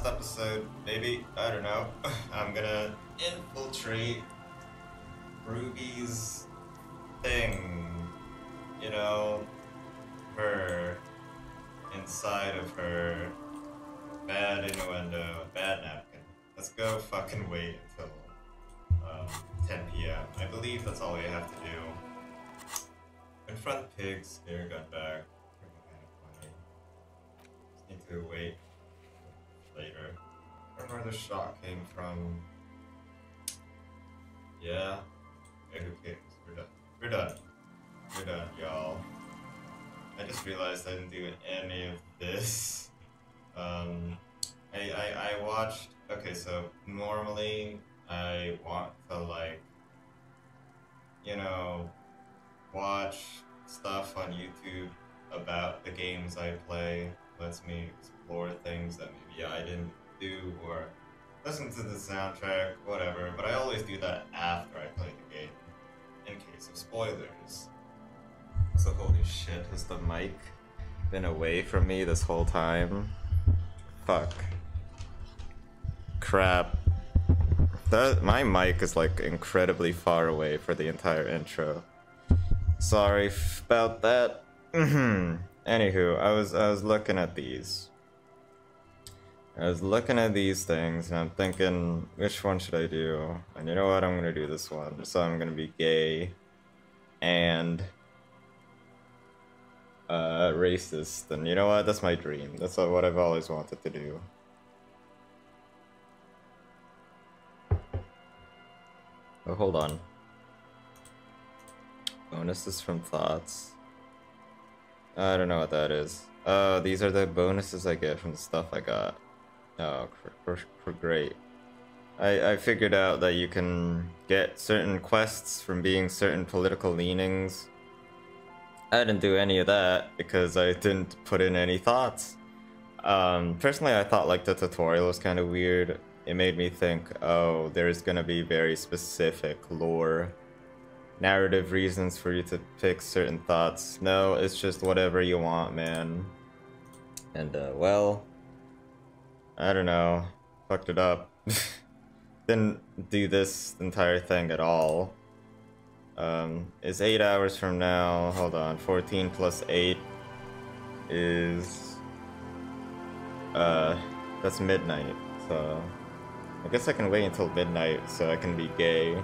last episode, maybe, I don't know, I'm gonna infiltrate Ruby's thing, you know, her, inside of her, bad innuendo, bad napkin. Let's go fucking wait until 10 p.m. I believe that's all we have to do. Confront pigs, air gun back. Just need to wait later. I don't know where the shot came from. Yeah. Okay, who cares? We're done. We're done. We're done, y'all. I just realized I didn't do any of this. I watched. Okay, so normally I want to, like, you know, watch stuff on YouTube about the games I play. Lets me explore things that maybe I didn't do, or listen to the soundtrack, whatever. But I always do that after I play the game, in case of spoilers. So holy shit, has the mic been away from me this whole time? Fuck. Crap. My mic is like incredibly far away for the entire intro. Sorry about that. Anywho, I was looking at these. I was looking at these things and I'm thinking, which one should I do? And you know what? I'm gonna do this one. So I'm gonna be gay and racist. And you know what? That's my dream. That's what I've always wanted to do. Oh, hold on. Bonuses from thoughts. I don't know what that is. Oh, these are the bonuses I get from the stuff I got. Oh, great. I figured out that you can get certain quests from being certain political leanings. I didn't do any of that because I didn't put in any thoughts. Personally, I thought like the tutorial was kind of weird. It made me think, oh, there's gonna be very specific lore, narrative reasons for you to pick certain thoughts. No, it's just whatever you want, man. And, well, I don't know. Fucked it up. Didn't do this entire thing at all. It's 8 hours from now. Hold on. 14 plus 8 is... that's midnight, so... I guess I can wait until midnight so I can be gay.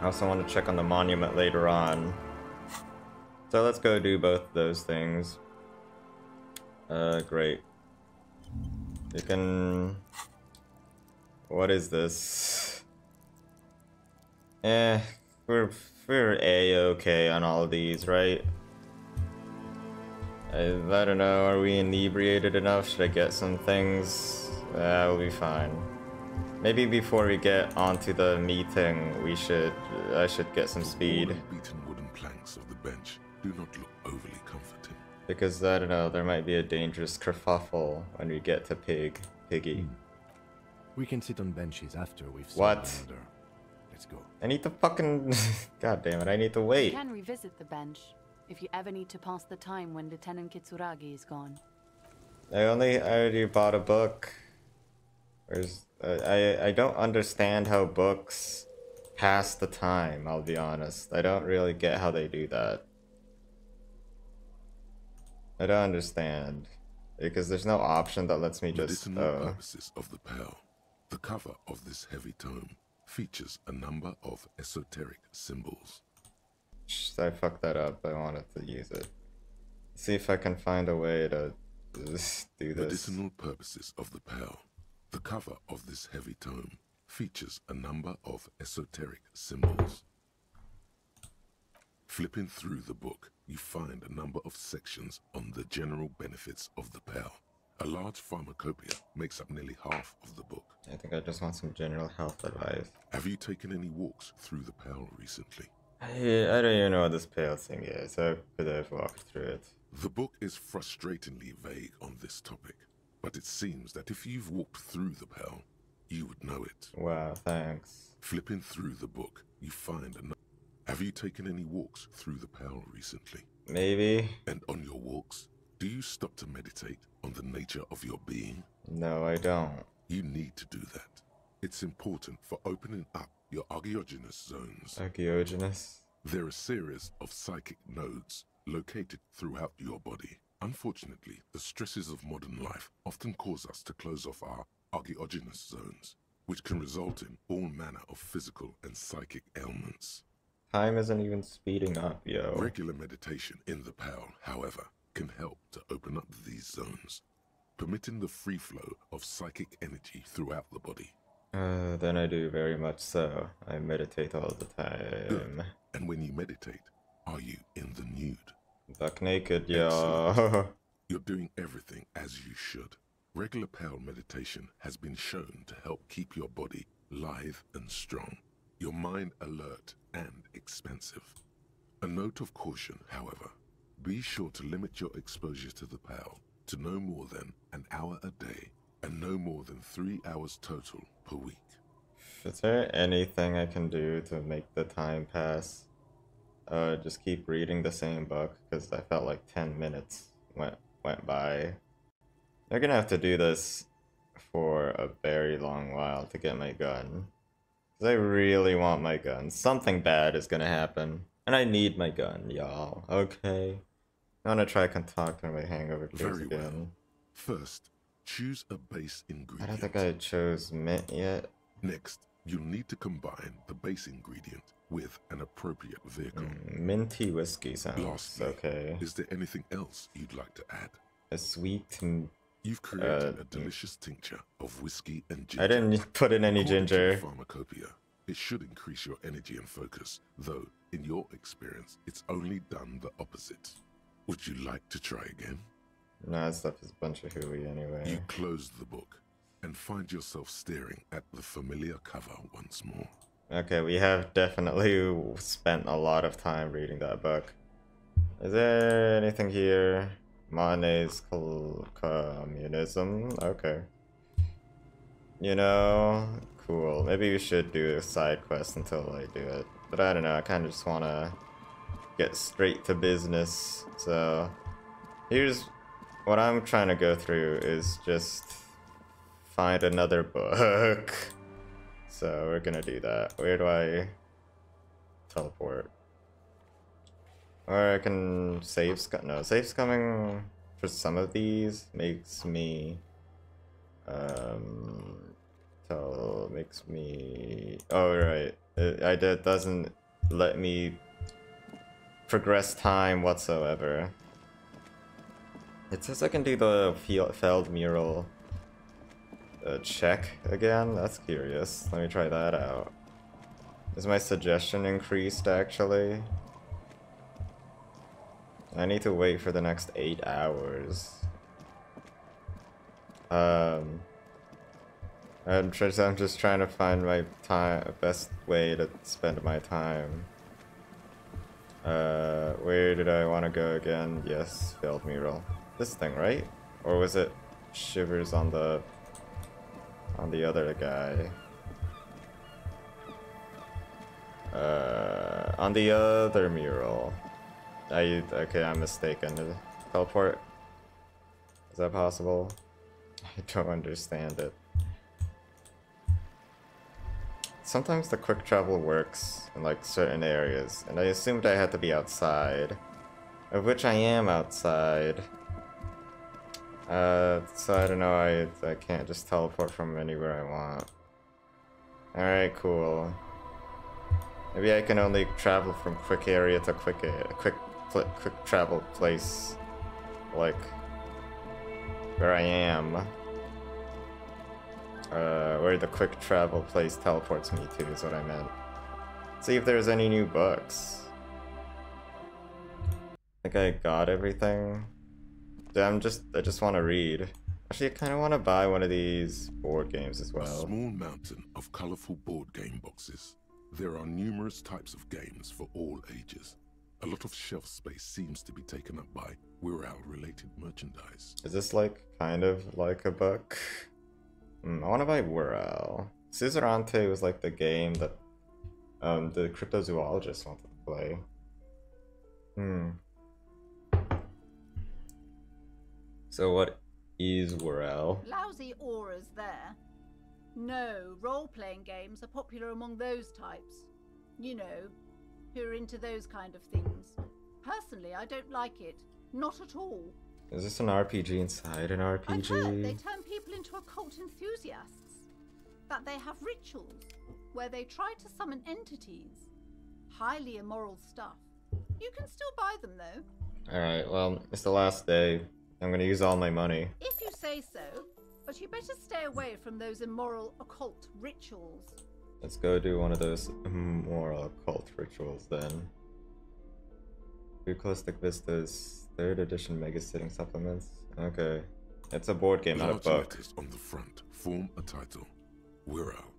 I also want to check on the monument later on. So let's go do both those things. Great. You can... What is this? We're A-okay on all of these, right? I don't know, are we inebriated enough? Should I get some things? We'll be fine. Maybe before we get onto the meeting, I should get some speed. The beaten wooden planks of the bench do not look overly comforting. Because, I don't know, there might be a dangerous kerfuffle when we get to Piggy. We can sit on benches after we've seen What? another. Let's go. I need to fucking... God damn it, I need to wait. You can revisit the bench if you ever need to pass the time when Lieutenant Kitsuragi is gone. I already bought a book. I don't understand how books pass the time, I'll be honest. I don't really get how they do that. I don't understand. Because there's no option that lets me just... Medicinal purposes of the pearl. The cover of this heavy tome features a number of esoteric symbols. I fucked that up. I wanted to use it. See if I can find a way to just do this. Medicinal purposes of the pearl. The cover of this heavy tome features a number of esoteric symbols. Flipping through the book, you find a number of sections on the general benefits of the pearl. A large pharmacopoeia makes up nearly half of the book. I think I just want some general health advice. Have you taken any walks through the pearl recently? I don't even know what this pale thing is. I could have walked through it. The book is frustratingly vague on this topic, but it seems that if you've walked through the pearl, you would know it. Wow, thanks. Flipping through the book, you find a... Have you taken any walks through the pearl recently? Maybe. And on your walks, Do you stop to meditate on the nature of your being? No, I don't. You need to do that. It's important for opening up your archaeogenous zones. Archaeogenous? They're a series of psychic nodes located throughout your body. Unfortunately, the stresses of modern life often cause us to close off our archaeogenous zones, which can result in all manner of physical and psychic ailments. Time isn't even speeding up, yo. Regular meditation in the PAL, however, can help to open up these zones, permitting the free flow of psychic energy throughout the body. Then I do very much so. I meditate all the time. Good. And when you meditate, are you in the nude? Buck naked, yo. You're doing everything as you should. Regular PAL meditation has been shown to help keep your body lithe and strong, your mind alert and expansive. A note of caution, however, be sure to limit your exposure to the PAL to no more than an hour a day and no more than 3 hours total per week. Is there anything I can do to make the time pass? Just keep reading the same book, because I felt like 10 minutes went by. They're gonna have to do this for a very long while to get my gun. Because I really want my gun. Something bad is gonna happen. And I need my gun, y'all. Okay. I'm gonna try concocting my hangover case again. Well. First, choose a base ingredient. I don't think I chose mint yet. Next, you'll need to combine the base ingredient with an appropriate vehicle. Minty whiskey sounds Lastly, okay. Is there anything else you'd like to add? A sweet... You've created a delicious tincture of whiskey and ginger. I didn't put in any According to ginger. the pharmacopoeia, it should increase your energy and focus, though, in your experience, it's only done the opposite. Would you like to try again? Nah, that stuff is a bunch of hooey anyway. You close the book and find yourself staring at the familiar cover once more. Okay, we have definitely spent a lot of time reading that book. Is there anything here? Monet's communism? Okay. You know, cool. Maybe we should do a side quest until I do it. But I don't know, I kind of just want to get straight to business. So, here's what I'm trying to go through is just find another book. So we're gonna do that. Where do I teleport? Or I can save. No, save's coming for some of these makes me. Makes me. Oh right, it doesn't let me progress time whatsoever. It says I can do the failed mural. Check again? That's curious. Let me try that out. Is my suggestion increased actually? I need to wait for the next 8 hours. I'm just trying to find my best way to spend my time. Where did I want to go again? Yes, failed mural. This thing, right? Or was it Shivers on the other guy? On the other mural. Okay, I'm mistaken. Teleport? Is that possible? I don't understand it. Sometimes the quick travel works in like certain areas, and I assumed I had to be outside. Of which I am outside. So I don't know, I can't just teleport from anywhere I want. Alright, cool. Maybe I can only travel from quick area to quick travel place, like where I am. Where the quick travel place teleports me to is what I meant. See if there's any new books. I think I got everything. I just want to read. Actually, I kind of want to buy one of these board games as well. A small mountain of colorful board game boxes. There are numerous types of games for all ages. A lot of shelf space seems to be taken up by Wirral-related merchandise. Is this like kind of like a book? I want to buy Wirral. Suzerante was like the game that the cryptozoologist wanted to play. So what is Worrell? Lousy auras there. No, role-playing games are popular among those types. You know, who are into those kind of things. Personally, I don't like it. Not at all. Is this an RPG inside an RPG? I've heard they turn people into occult enthusiasts. That they have rituals where they try to summon entities. Highly immoral stuff. You can still buy them though. Alright, well, it's the last day. I'm gonna use all my money. If you say so, but you better stay away from those immoral occult rituals. Let's go do one of those immoral occult rituals then. Bucalistic Vistas, 3rd edition Mega Sitting Supplements. Okay. It's a board game, not a Large book. letters on the front form a title. Wirral.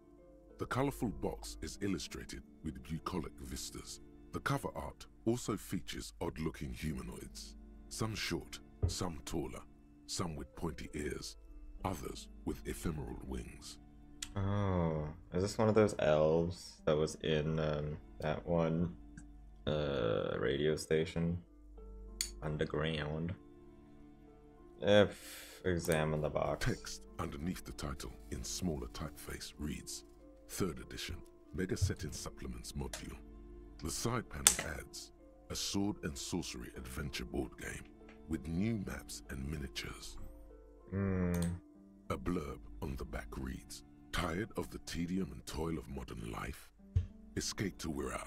The colourful box is illustrated with bucolic vistas. The cover art also features odd-looking humanoids. Some short, some taller, some with pointy ears, others with ephemeral wings. Oh, is this one of those elves that was in that one radio station? Underground. Examine the box. Text underneath the title in smaller typeface reads, 3rd edition, Mega Setting Supplements Module. The side panel adds, a sword and sorcery adventure board game with new maps and miniatures. A blurb on the back reads, tired of the tedium and toil of modern life? Escape to Wirral.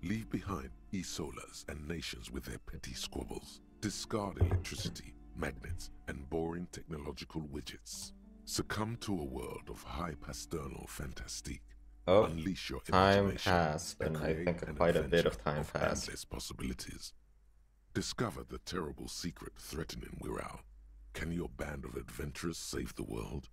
Leave behind e-solas and nations with their petty squabbles. Discard electricity, magnets, and boring technological widgets. Succumb to a world of high pasternal fantastique. Oh, Unleash your time imagination passed, and I think quite a bit of time passed. Endless possibilities. Discover the terrible secret threatening Wirral. Can your band of adventurers save the world?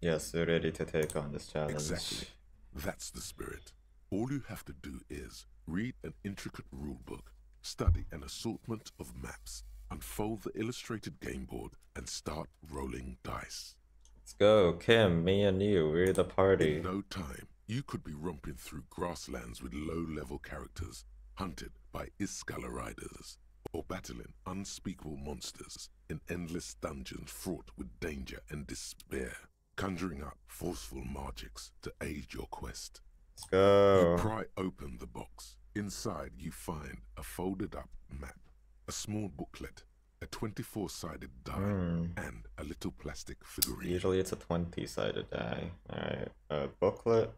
Yes, we're ready to take on this challenge. Exactly. That's the spirit. All you have to do is read an intricate rulebook, study an assortment of maps, unfold the illustrated game board, and start rolling dice. Let's go, Kim, me and you, we're the party. In no time, you could be romping through grasslands with low-level characters, hunted by Iskala riders, or battling unspeakable monsters in endless dungeons fraught with danger and despair, conjuring up forceful magics to aid your quest. Let's go. You pry open the box. Inside, you find a folded-up map, a small booklet, a 24-sided die, and a little plastic figurine. Usually it's a 20-sided die. Alright, a booklet,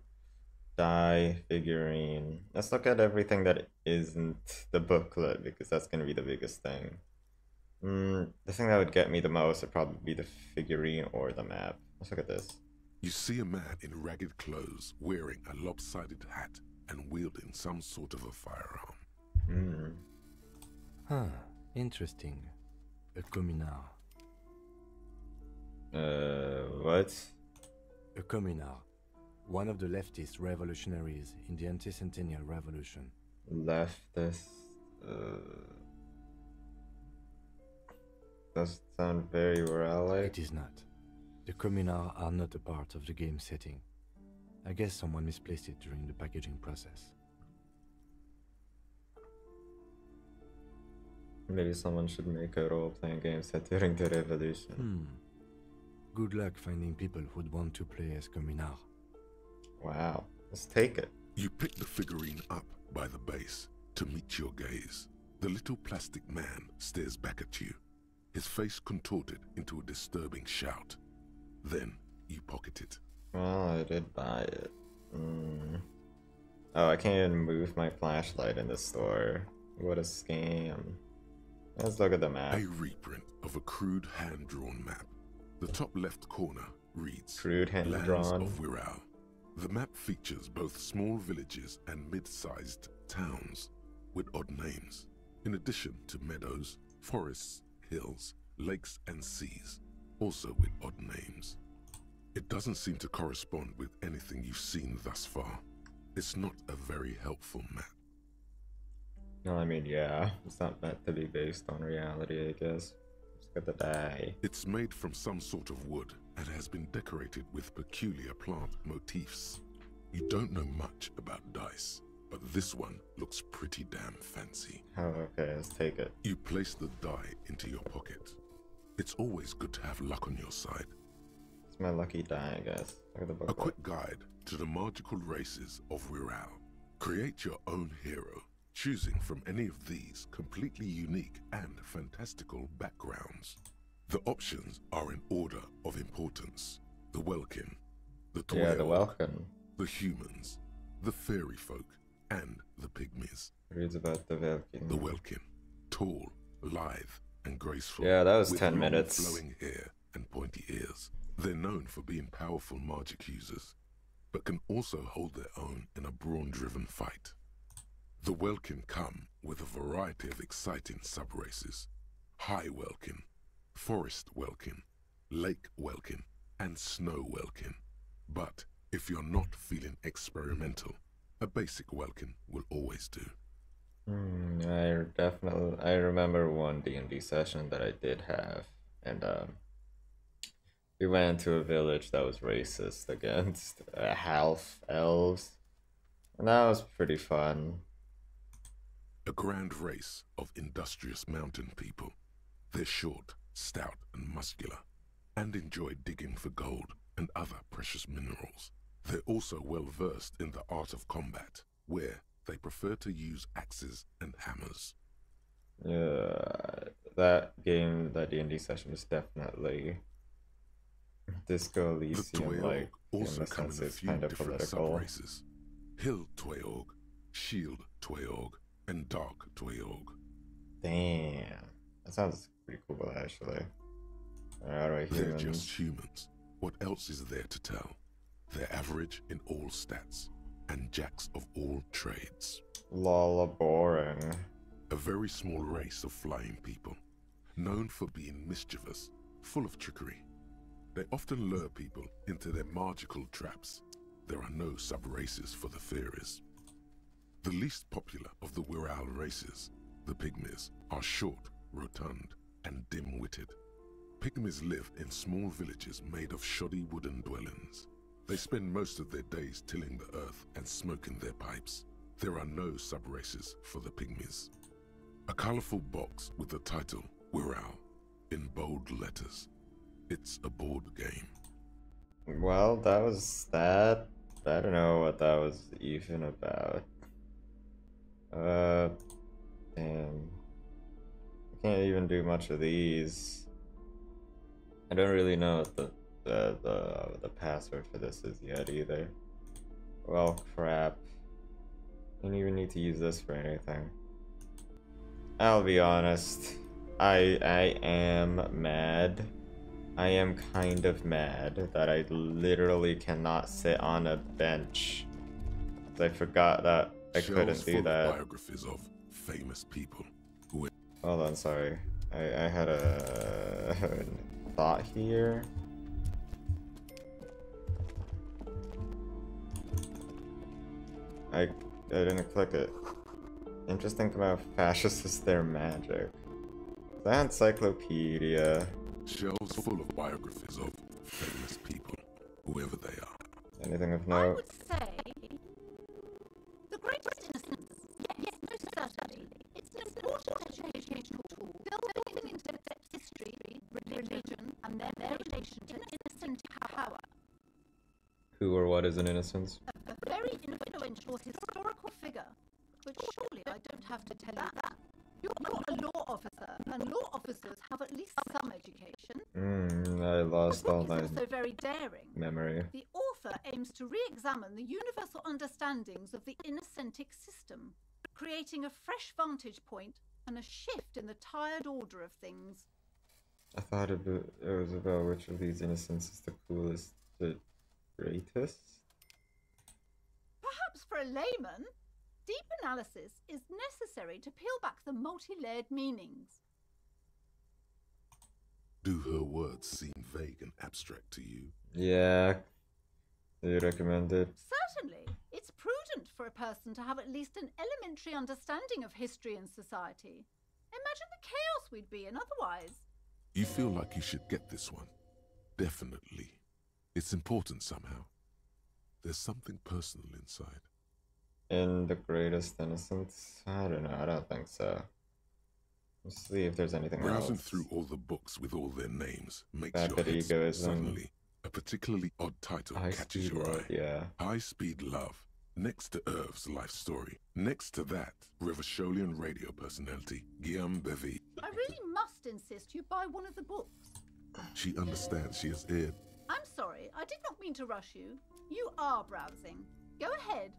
die, figurine. Let's look at everything that isn't the booklet, because that's going to be the biggest thing. The thing that would get me the most would probably be the figurine or the map. Let's look at this. You see a man in ragged clothes, wearing a lopsided hat and wielding some sort of a firearm. Huh, interesting. A communard. What? A communard. One of the leftist revolutionaries in the anti-centennial revolution. Leftist. Doesn't sound very Wirral-like. It is not. The communards are not a part of the game setting. I guess someone misplaced it during the packaging process. Maybe someone should make a role-playing game set during the revolution. Good luck finding people who'd want to play as communard. Wow, let's take it. You pick the figurine up by the base to meet your gaze. The little plastic man stares back at you, his face contorted into a disturbing shout. Then you pocket it. Well, I did buy it. Oh, I can't even move my flashlight in the store. What a scam. Let's look at the map. A reprint of a crude hand-drawn map. The top left corner reads, Crude Lands hand-drawn. of Wirral. The map features both small villages and mid-sized towns with odd names, in addition to meadows, forests, hills, lakes and seas, also with odd names. It doesn't seem to correspond with anything you've seen thus far. It's not a very helpful map. No, I mean, yeah, it's not meant to be based on reality, I guess. Let's look at the die. It's made from some sort of wood and has been decorated with peculiar plant motifs. You don't know much about dice. but this one looks pretty damn fancy. Oh, okay, let's take it. You place the die into your pocket. It's always good to have luck on your side. It's my lucky die, I guess. Look at the book. A quick guide to the magical races of Wirral. Create your own hero, choosing from any of these completely unique and fantastical backgrounds. The options are in order of importance. The Welkin, the Toy, Yeah, the Welkin. the humans, the fairy folk, and the pygmies. Reads about the Welkin. The Welkin, tall, lithe, and graceful. Yeah, that was with 10 long, minutes. flowing hair and pointy ears. They're known for being powerful magic users, but can also hold their own in a brawn-driven fight. The Welkin come with a variety of exciting sub-races. High Welkin, Forest Welkin, Lake Welkin, and Snow Welkin. But if you're not feeling experimental, a basic Welkin will always do. I remember one D&D session that I did have, and we went to a village that was racist against half elves, and that was pretty fun. A grand race of industrious mountain people. They're short, stout, and muscular, and enjoy digging for gold and other precious minerals. They're also well versed in the art of combat, where they prefer to use axes and hammers. Yeah, that game, that D&D session was definitely Disco The Elysium, Tweog like, also in the come in sense a it's few kind of different political. sub-races. Hill Tweog, Shield Tweog, and Dark Tweog. Damn, that sounds pretty cool, actually. Alright, They're humans. just humans. What else is there to tell? They're average in all stats, and jacks of all trades. Lala boring. A very small race of flying people, known for being mischievous, full of trickery. They often lure people into their magical traps. There are no sub-races for the fairies. The least popular of the Wirral races, the Pygmies, are short, rotund, and dim-witted. Pygmies live in small villages made of shoddy wooden dwellings. They spend most of their days tilling the earth and smoking their pipes. There are no sub-races for the Pygmies. A colorful box with the title Wirral in bold letters. It's a board game. Well, that was that. I don't know what that was even about. Damn. I can't even do much of these. I don't really know what the password for this is yet either. Well, crap. I don't even need to use this for anything. I'll be honest. I am mad. I am kind of mad that I literally cannot sit on a bench. I forgot that I couldn't do that. Biographies of famous people who... Hold on, sorry. I had a thought here. I didn't click it. Interesting thing about fascists is their magic. The encyclopedia. Shelves full of biographies of famous people, whoever they are. Anything of I note? would say the greatest innocence. Yes, most certainly. It's an important educational tool, delving into depth history, religion, and their relation to innocent power. Who or what is an innocence? A very influential historical figure. But surely I don't have to tell you that. You're a law officer, and law officers have at least some education. I lost The all book my is also very daring. memory. The author aims to re-examine the universal understandings of the innocentic system, creating a fresh vantage point and a shift in the tired order of things. I thought it was about which of these innocents is the coolest, the greatest? Perhaps for a layman, deep analysis is necessary to peel back the multi-layered meanings. Do her words seem vague and abstract to you? Yeah. Do you recommend it? Certainly, it's prudent for a person to have at least an elementary understanding of history and society. Imagine the chaos we'd be in otherwise. You feel like you should get this one? Definitely. It's important somehow. There's something personal inside. in the greatest innocence? I don't know. I don't think so. Let's see if there's anything Browsing else. through all the books with all their names makes your Rapid head spin. Egoism. Suddenly, a particularly odd title High catches Speed your Love, eye. yeah. High Speed Love. Next to Irv's life story. Next to that, Revacholian radio personality Guillaume Bevy. I really must insist you buy one of the books. She understands she has aired. I'm sorry, I did not mean to rush you. You are browsing. Go ahead.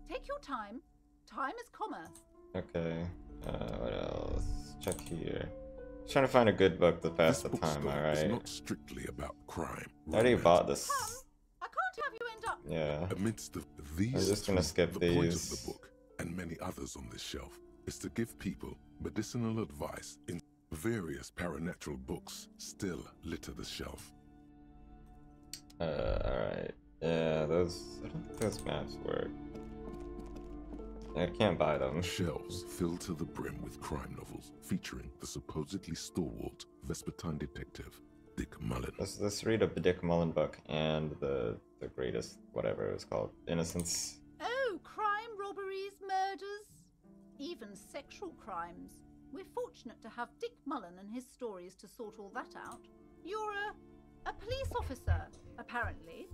Take your time. Time is commerce. Okay. What else? Check here. Trying to find a good book to pass This the time, bookstore is alright? not strictly about crime. I already romance. bought this. I can't have you end up. Yeah. Amidst these, I'm just gonna two, skip the point of these. the book and many others on this shelf is to give people medicinal advice in various paranatural books still litter the shelf. Alright. Yeah, those. I don't think those maps work. I can't buy them. Shelves filled to the brim with crime novels featuring the supposedly stalwart Vespertine detective Dick Mullen. Let's read a Dick Mullen book and the greatest whatever it was called. Innocence. Oh, crime, robberies, murders, even sexual crimes. We're fortunate to have Dick Mullen and his stories to sort all that out. You're a police officer, apparently.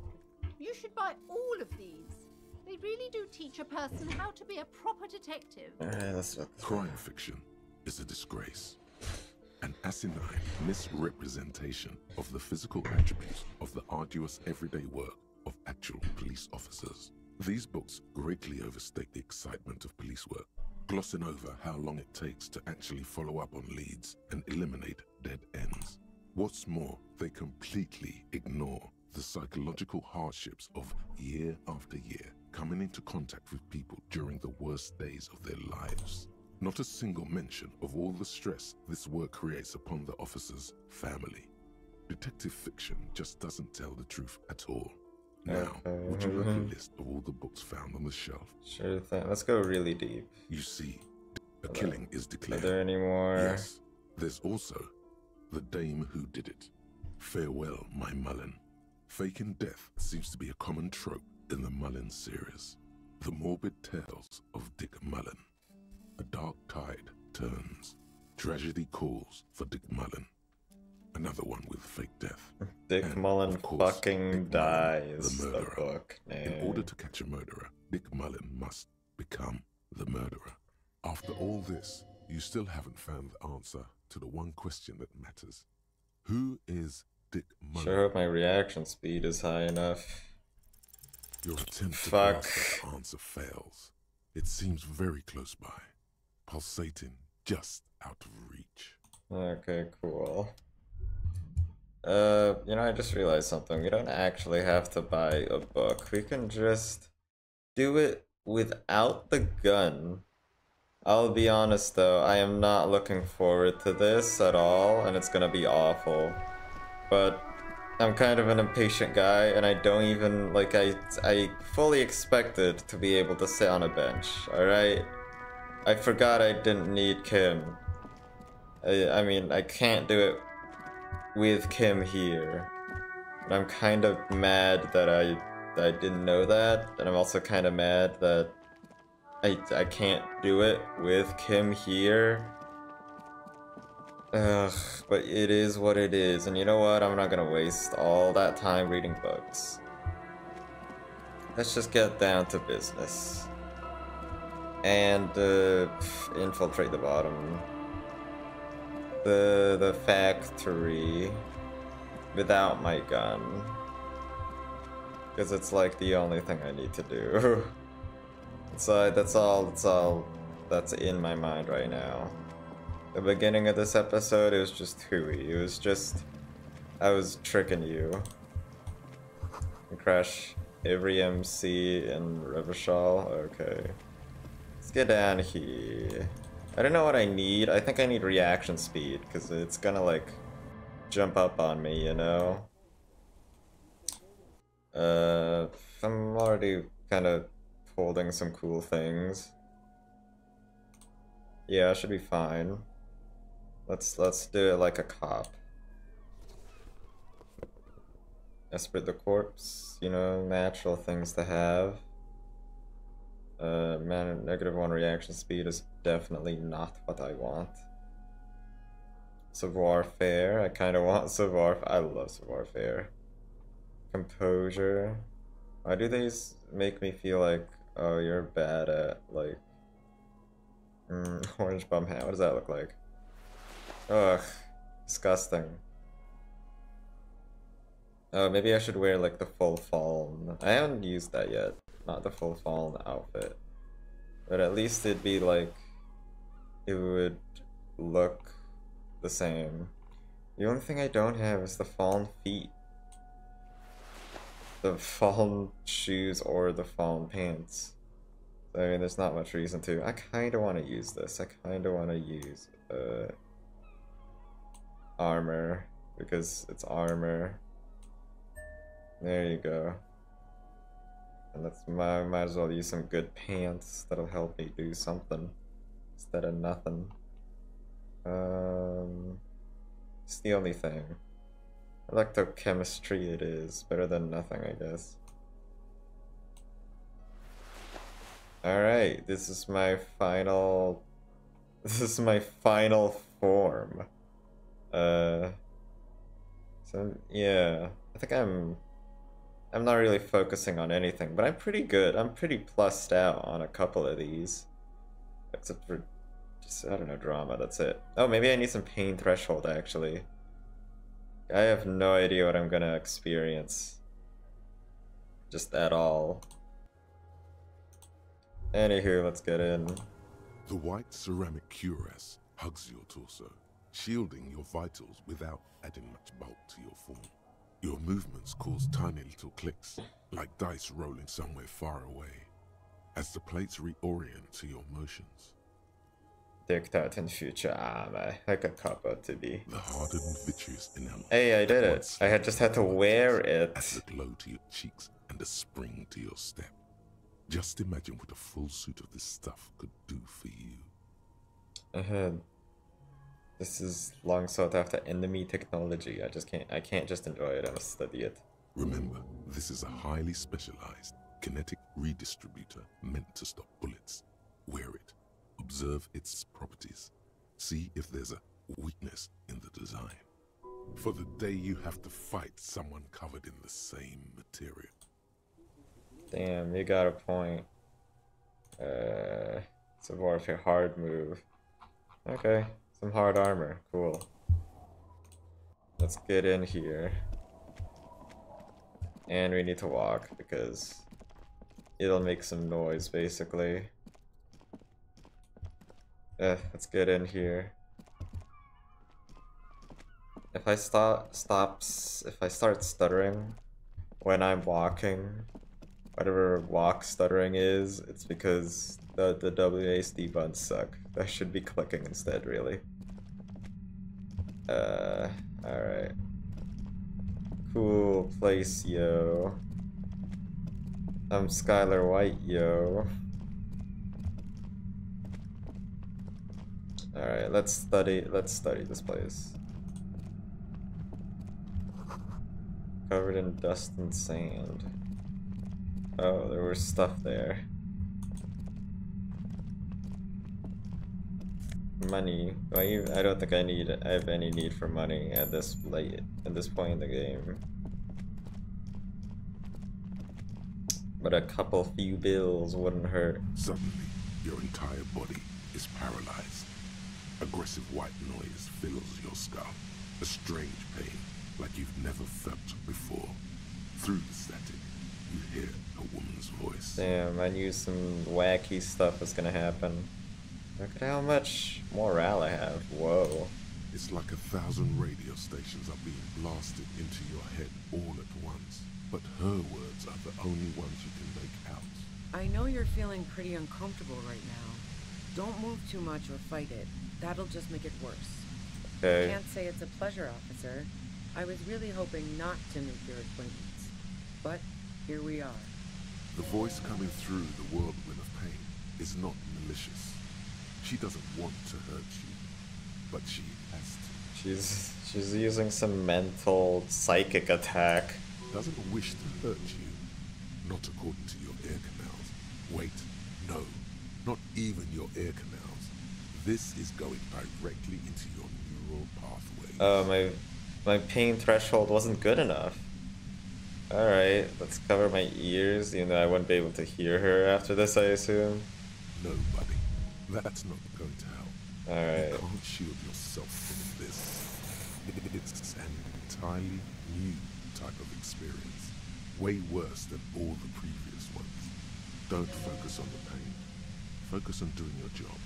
You should buy all of these. They really do teach a person how to be a proper detective. Alright, let's look. Crime fiction is a disgrace. An asinine misrepresentation of the physical attributes of the arduous everyday work of actual police officers. These books greatly overstate the excitement of police work, glossing over how long it takes to actually follow up on leads and eliminate dead ends. What's more, they completely ignore the psychological hardships of year after year coming into contact with people during the worst days of their lives. Not a single mention of all the stress this work creates upon the officer's family. Detective fiction just doesn't tell the truth at all. Now, would you like a list of all the books found on the shelf? Sure thing. Let's go really deep. You see, a killing is Are declared. there any more? Yes, there's also The Dame Who Did It. Farewell, my Mullen. Faking death seems to be a common trope in the Mullen series. The morbid tales of Dick Mullen. A dark tide turns. Tragedy calls for Dick Mullen. Another one with fake death. Dick And, Mullen of course, fucking Dick Mullen, dies. the The murderer. book. In order to catch a murderer, Dick Mullen must become the murderer. After all this, you still haven't found the answer to the one question that matters. Who is Dick Mullen? Sure hope my reaction speed is high enough. Your attempt to Fuck. grasp that answer fails. It seems very close by, pulsating just out of reach. Okay, cool. I just realized something. We don't actually have to buy a book. We can just do it without the gun. I'll be honest though, I am not looking forward to this at all, and it's gonna be awful. But I'm kind of an impatient guy, and I don't even, like, I fully expected to be able to sit on a bench, alright? I forgot I didn't need Kim. I mean, I can't do it with Kim here. And I'm kind of mad that I didn't know that, and I'm also kind of mad that I can't do it with Kim here. Ugh, but it is what it is, and you know what? I'm not gonna waste all that time reading books. Let's just get down to business. And, infiltrate the bottom. The factory without my gun. Because it's like the only thing I need to do. So that's all that's in my mind right now. The beginning of this episode, it was just hooey. It was just, I was tricking you. Crash every MC in Revachol. Okay. Let's get down here. I don't know what I need. I think I need reaction speed, because it's gonna, like, jump up on me, you know? I'm already kind of holding some cool things. Yeah, I should be fine. Let's do it like a cop. Esprit the corpse, you know, natural things to have. Man, -1 reaction speed is definitely not what I want. Savoir-faire, I kind of want savoir. I love savoir-faire. Composure. Why do these make me feel like, oh, you're bad at, like, orange bum hat? What does that look like? Ugh, disgusting. Oh, maybe I should wear, like, the full fallen. I haven't used that yet. Not the full fallen outfit. But at least it'd be, like, it would look the same. The only thing I don't have is the fallen feet. The fallen shoes or the fallen pants. So, I mean, there's not much reason to. I kind of want to use this. I kind of want to use armor because it's armor. There you go. And that's might as well use some good pants that'll help me do something instead of nothing. It's the only thing. Electrochemistry it is. Better than nothing, I guess. Alright, this is my final form. So yeah. I think I'm not really focusing on anything, but I'm pretty good. I'm pretty plussed out on a couple of these. Except for just, I don't know, drama, that's it. Oh, maybe I need some pain threshold, actually. I have no idea what I'm gonna experience. Just at all. Anywho, let's get in. The white ceramic cuirass hugs your torso, shielding your vitals without adding much bulk to your form. Your movements cause tiny little clicks, like dice rolling somewhere far away, as the plates reorient to your motions. Dictaten future armor, like a copper to be. The hardened vitreous enamel. Hey, I did it. I just had to wear it. Adds a glow to your cheeks and a spring to your step. Just imagine what a full suit of this stuff could do for you. This is long sought after enemy technology. I can't just enjoy it, I must study it. Remember, this is a highly specialized kinetic redistributor meant to stop bullets. Wear it. Observe its properties. See if there's a weakness in the design. For the day you have to fight someone covered in the same material. Damn, you got a point. It's a warfare hard move. Okay, some hard armor. Cool. Let's get in here. And we need to walk because it'll make some noise, basically. Let's get in here. If I start stuttering when I'm walking, whatever walk stuttering is, it's because the WASD buttons suck. I should be clicking instead, really. Alright. Cool place, yo. I'm Skylar White, yo. Alright, let's study this place. Covered in dust and sand. Oh, there was stuff there. Money. I don't think I have any need for money at this point in the game. But a few bills wouldn't hurt. Suddenly, your entire body is paralyzed. Aggressive white noise fills your skull. A strange pain, like you've never felt before. Through the static, you hear a woman's voice. Damn, I knew some wacky stuff was gonna happen. Look at how much morale I have. Whoa. It's like 1,000 radio stations are being blasted into your head all at once. But her words are the only ones you can make out. I know you're feeling pretty uncomfortable right now. Don't move too much or fight it. That'll just make it worse. Okay. I can't say it's a pleasure, officer. I was really hoping not to make your acquaintance. But here we are. The voice coming through the whirlwind of pain is not malicious. She doesn't want to hurt you, but she has to. She's using some mental psychic attack. Doesn't wish to hurt you, not according to your ear canals. Wait, no. even your ear canals. This is going directly into your neural pathways. Oh, my pain threshold wasn't good enough. Alright, let's cover my ears, even though I wouldn't be able to hear her after this, I assume. No, buddy. That's not going to help. Alright. You can't shield yourself from this. It's an entirely new type of experience. Way worse than all the previous ones. Don't focus on the pain. Focus on doing your job.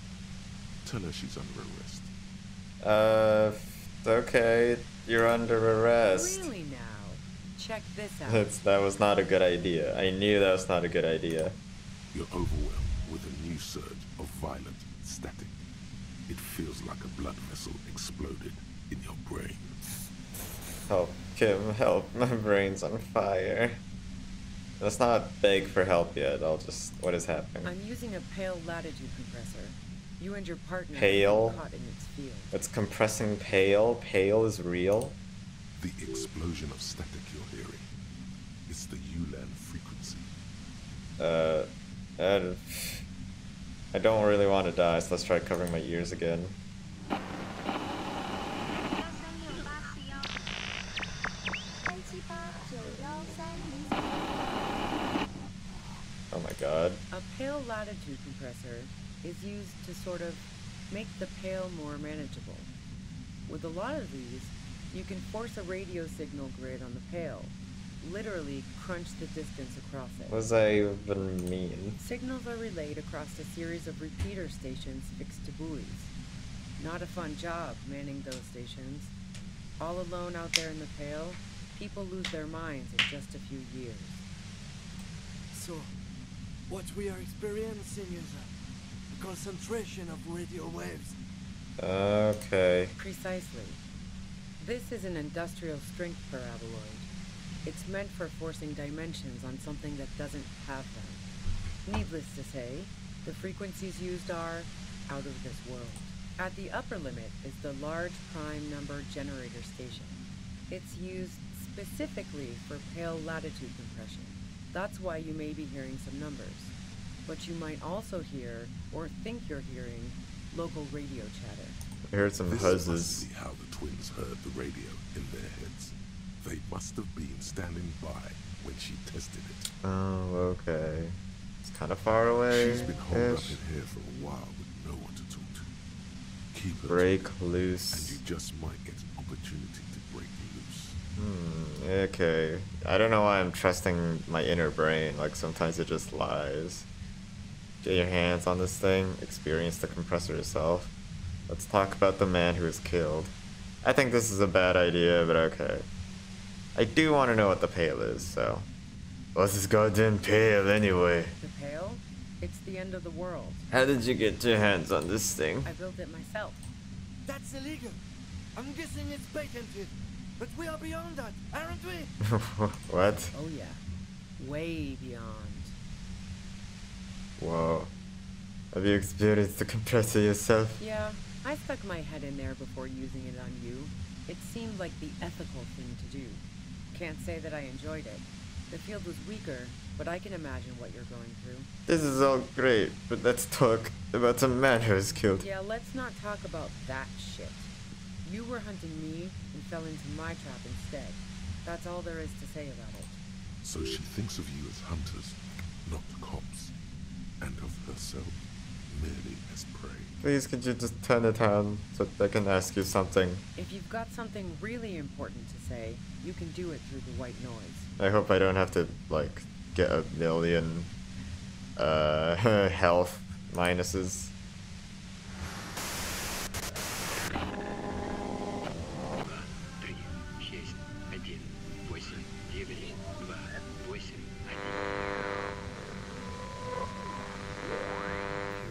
Tell her she's under arrest. Okay. You're under arrest. Really now? Check this out. That was not a good idea. I knew that was not a good idea. You're overwhelmed with a new surge of violent static. It feels like a blood vessel exploded in your brain. Help, Kim, help. My brain's on fire. Let's not beg for help yet. I'll just... What is happening? I'm using a pale latitude compressor. You and your partner Pale? are caught in its field. It's compressing pale. Pale is real. The explosion of static you're hearing. It's the ULAN frequency. I don't really want to die, so let's try covering my ears again. Oh my god. A pale latitude compressor is used to sort of make the pale more manageable. With a lot of these, you can force a radio signal grid on the pale. Literally crunch the distance across it. What does that even mean? Signals are relayed across a series of repeater stations fixed to buoys. Not a fun job manning those stations. All alone out there in the pale, people lose their minds in just a few years. So, what we are experiencing is a concentration of radio waves. Okay. Precisely. This is an industrial strength paraboloid. It's meant for forcing dimensions on something that doesn't have them. Needless to say, the frequencies used are out of this world. At the upper limit is the large prime number generator station. It's used specifically for pale latitude compression. That's why you may be hearing some numbers. But you might also hear, or think you're hearing, local radio chatter. I heard some This huzzes. must be how the twins heard the radio in their heads. They must have been standing by when she tested it. Oh, okay. It's kind of far away. She's been holed up in here for a while with no one to talk to. Keep her Break talking, loose. and you just might get an opportunity to break loose. Okay. I don't know why I'm trusting my inner brain. Like, sometimes it just lies. Get your hands on this thing. Experience the compressor yourself. Let's talk about the man who was killed. I think this is a bad idea, but okay. I do want to know what the pale is, so... What's this goddamn pale, anyway? The pale? It's the end of the world. How did you get your hands on this thing? I built it myself. That's illegal. I'm guessing it's patented. But we are beyond that, aren't we? What? Oh yeah. Way beyond. Whoa. Have you experienced the compressor yourself? Yeah, I stuck my head in there before using it on you. It seemed like the ethical thing to do. Can't say that I enjoyed it. The field was weaker, but I can imagine what you're going through. This is all great, but let's talk about the man who was killed. Yeah, let's not talk about that shit. You were hunting me and fell into my trap instead. That's all there is to say about it. So she thinks of you as hunters, not cops, and of herself merely as prey. Please, could you just turn it on so that I can ask you something? If you've got something really important to say, you can do it through the white noise. I hope I don't have to, like, get 1,000,000 health minuses.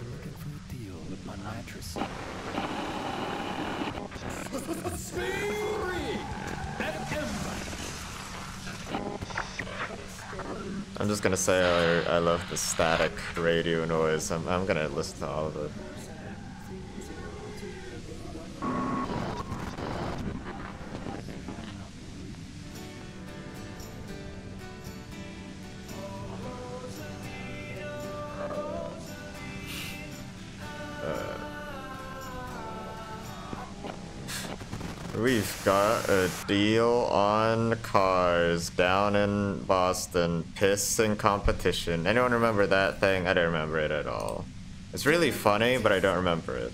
Looking for a deal with my mattress. I'm just gonna say I love the static radio noise. I'm gonna listen to all of it. We've got a deal on cars down in Boston. Pissing competition. Anyone remember that thing? I don't remember it at all. It's really funny, but I don't remember it.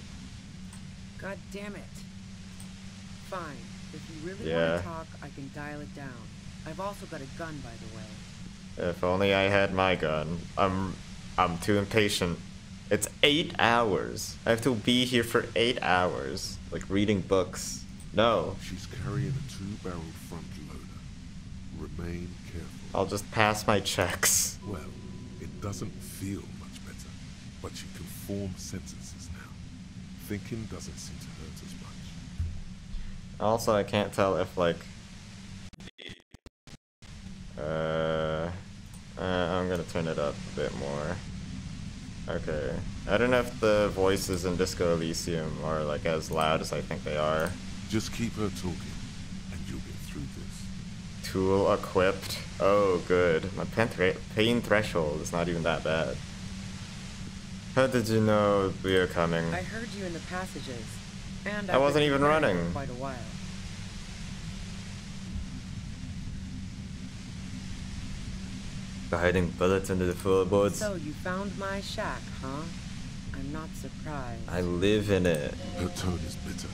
God damn it. Fine. If you really want to talk, I can dial it down. I've also got a gun, by the way. If only I had my gun. I'm too impatient. It's 8 hours. I have to be here for 8 hours. Like reading books. No. She's carrying a 2-barrel front loader. Remain careful. I'll just pass my checks. Well, it doesn't feel much better, but you can form sentences now. Thinking doesn't seem to hurt as much. Also, I can't tell if like I'm gonna turn it up a bit more. Okay. I don't know if the voices in Disco Elysium are like as loud as I think they are. Just keep her talking, and you'll get through this. Tool equipped. Oh, good. My pain threshold is not even that bad. How did you know we were coming? I heard you in the passages, and I wasn't even running. For quite a while. Hiding bullets into the floorboards. So you found my shack, huh? I'm not surprised. I live in it. Her tone is bitter.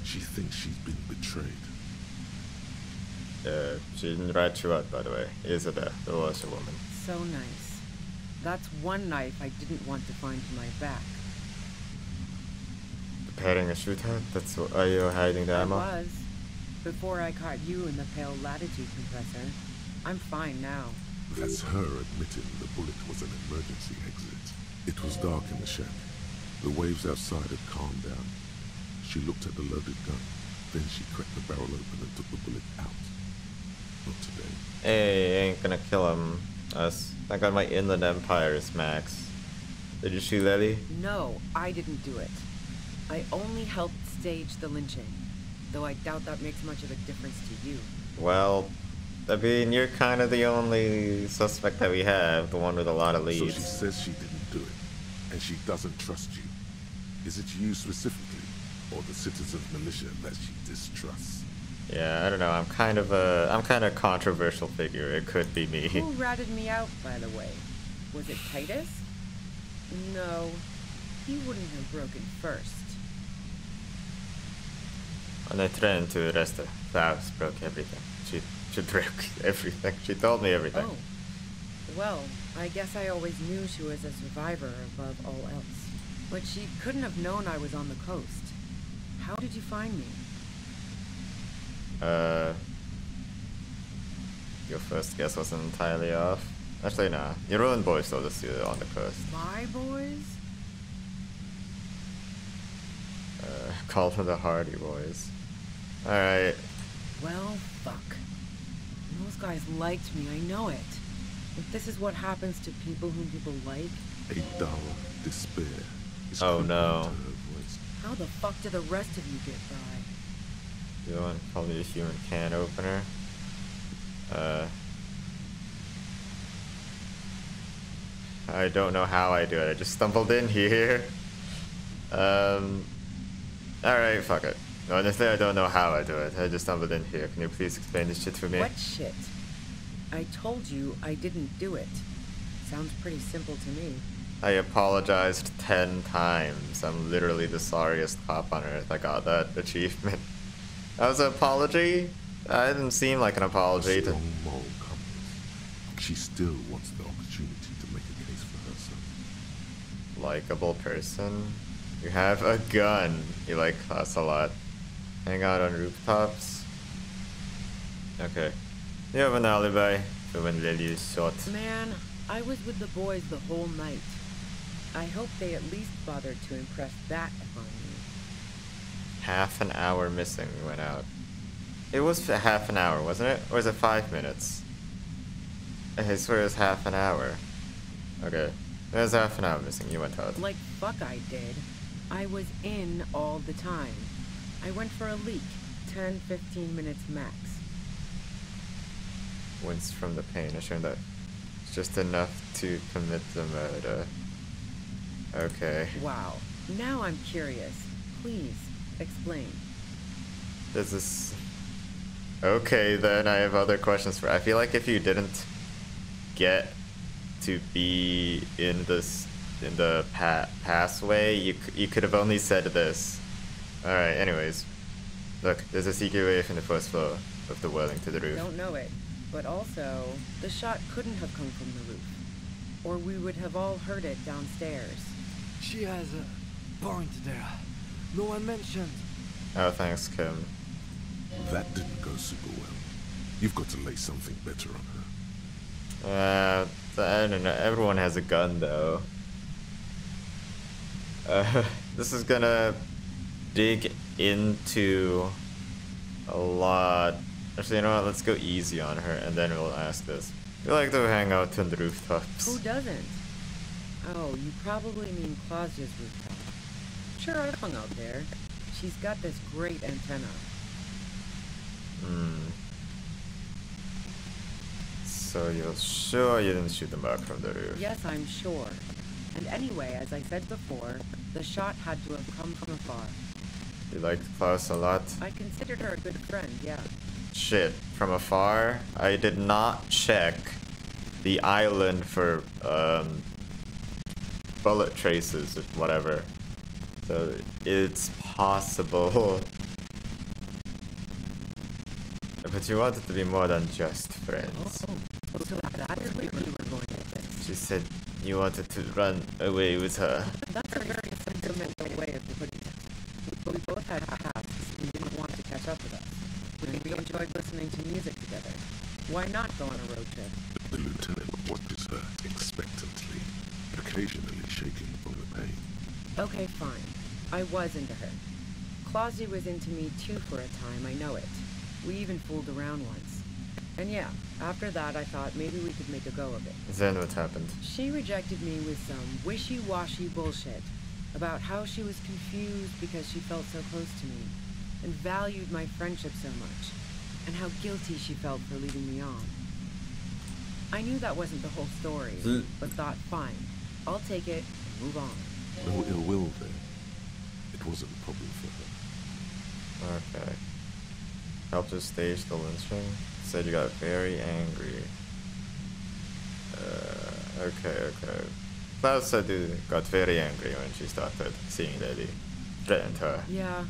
She thinks she's been betrayed. She didn't rat you out, by the way. Isabel, the washerwoman. So nice. That's one knife I didn't want to find to my back. Preparing a shootout? That's why you're hiding the ammo? I was. Before I caught you in the pale latitude compressor. I'm fine now. That's her admitting the bullet was an emergency exit. It was dark in the shack. The waves outside had calmed down. She looked at the loaded gun. Then she cracked the barrel open and took the bullet out. Not today. Hey, ain't gonna kill us. I got my Inland Empires max. Did you shoot Ellie? No, I didn't do it. I only helped stage the lynching. Though I doubt that makes much of a difference to you. Well, I mean, you're kind of the only suspect that we have, the one with a lot of leads. So she says she didn't do it, and she doesn't trust you. Is it you specifically, or the citizens' militia that she distrusts? Yeah, I don't know. I'm kind of a controversial figure. It could be me. Who ratted me out, by the way? Was it Titus? No, he wouldn't have broken first. When I threatened to arrest her, Faust broke everything. She broke everything. She told me everything. Oh, well, I guess I always knew she was a survivor above all else. But she couldn't have known I was on the coast. How did you find me? Your first guess wasn't entirely off. Actually, nah. Your own boys told us you were on the coast. My boys? Call them the Hardy Boys. Alright. Well, fuck. Those guys liked me, I know it. If this is what happens to people whom people like... A dull despair is Oh, creeping no. into her voice. How the fuck do the rest of you get by? You want to call me a human can opener? I don't know how I do it. I just stumbled in here. Alright, fuck it. Honestly, I don't know how I do it. I just stumbled in here. Can you please explain this shit to me? What shit? I told you I didn't do it. Sounds pretty simple to me. I apologized 10 times. I'm literally the sorriest cop on earth. I got that achievement. That was an apology? That didn't seem like an apology to... Strong moral compass. She still wants the opportunity to make a case for herself. Likeable person. You have a gun. You like class a lot. Hang out on rooftops. Okay. You have an alibi for when Lily is shot. Man, I was with the boys the whole night. I hope they at least bothered to impress that upon me. Half an hour missing went out. It was half an hour, wasn't it? Or was it 5 minutes? I swear it was half an hour. Okay. It was half an hour missing. You went out. Like fuck I did. I was in all the time. I went for a leak. 10-15 minutes max. Wince from the pain, assuring that it's just enough to commit the murder. Okay. Wow. Now I'm curious. Please, explain. There's this... Okay, then I have other questions for... I feel like if you didn't get to be in the passway, you could have only said this. Alright, anyways. Look, there's a secret way from the first floor of the welling to the roof. Don't know it, but also, the shot couldn't have come from the roof. Or we would have all heard it downstairs. She has a point there. No one mentioned. Oh, thanks, Kim. That didn't go super well. You've got to lay something better on her. I don't know. Everyone has a gun, though. This is gonna dig into a lot. Actually, you know what? Let's go easy on her, and then we'll ask this. We like to hang out on the rooftops. Who doesn't? Oh, you probably mean Claudia's rooftop. Sure, I've hung out there. She's got this great antenna. So you're sure you didn't shoot them back from the roof? Yes, I'm sure. And anyway, as I said before, the shot had to have come from afar. You liked Klaus a lot? I considered her a good friend, yeah. Shit, from afar? I did not check the island for bullet traces or whatever. So it's possible. But you wanted to be more than just friends. Oh, so that is where you were going with this. She said you wanted to run away with her. That's a very sentimental way of putting it. But we both had pasts and didn't want to catch up with us. We enjoyed listening to music together. Why not go on a road trip? The lieutenant watches her expectantly, occasionally shaking from the pain. Okay, fine. I was into her. Claudia was into me too for a time, I know it. We even fooled around once. And yeah, after that I thought maybe we could make a go of it. Then what happened? She rejected me with some wishy-washy bullshit about how she was confused because she felt so close to me and valued my friendship so much, and how guilty she felt for leading me on. I knew that wasn't the whole story, but thought, fine, I'll take it and move on. No ill will there. It wasn't a problem for her. Okay. Helped her stage the lynching. Said you got very angry. Okay. Klaus said you got very angry when she started seeing that he threatened her. Yeah.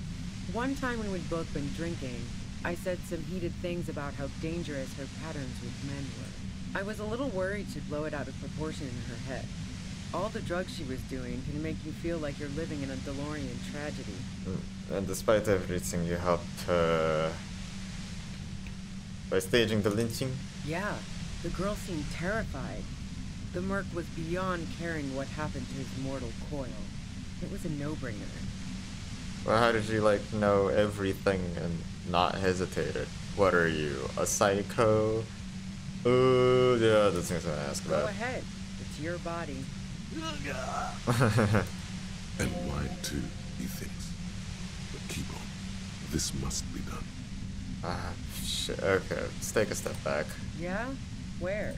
One time when we'd both been drinking, I said some heated things about how dangerous her patterns with men were. I was a little worried she'd blow it out of proportion in her head. All the drugs she was doing can make you feel like you're living in a DeLorean tragedy. And despite everything, you helped her by staging the lynching? Yeah, the girl seemed terrified. The merc was beyond caring what happened to his mortal coil. It was a no-brainer. Well, how did you, know everything and not hesitate? What are you, a psycho? Oh, yeah, that's things I'm gonna ask Go about. ahead. It's your body. And mine too, he thinks. But keep on. This must be done. Shit, okay, let's take a step back. Yeah? Where?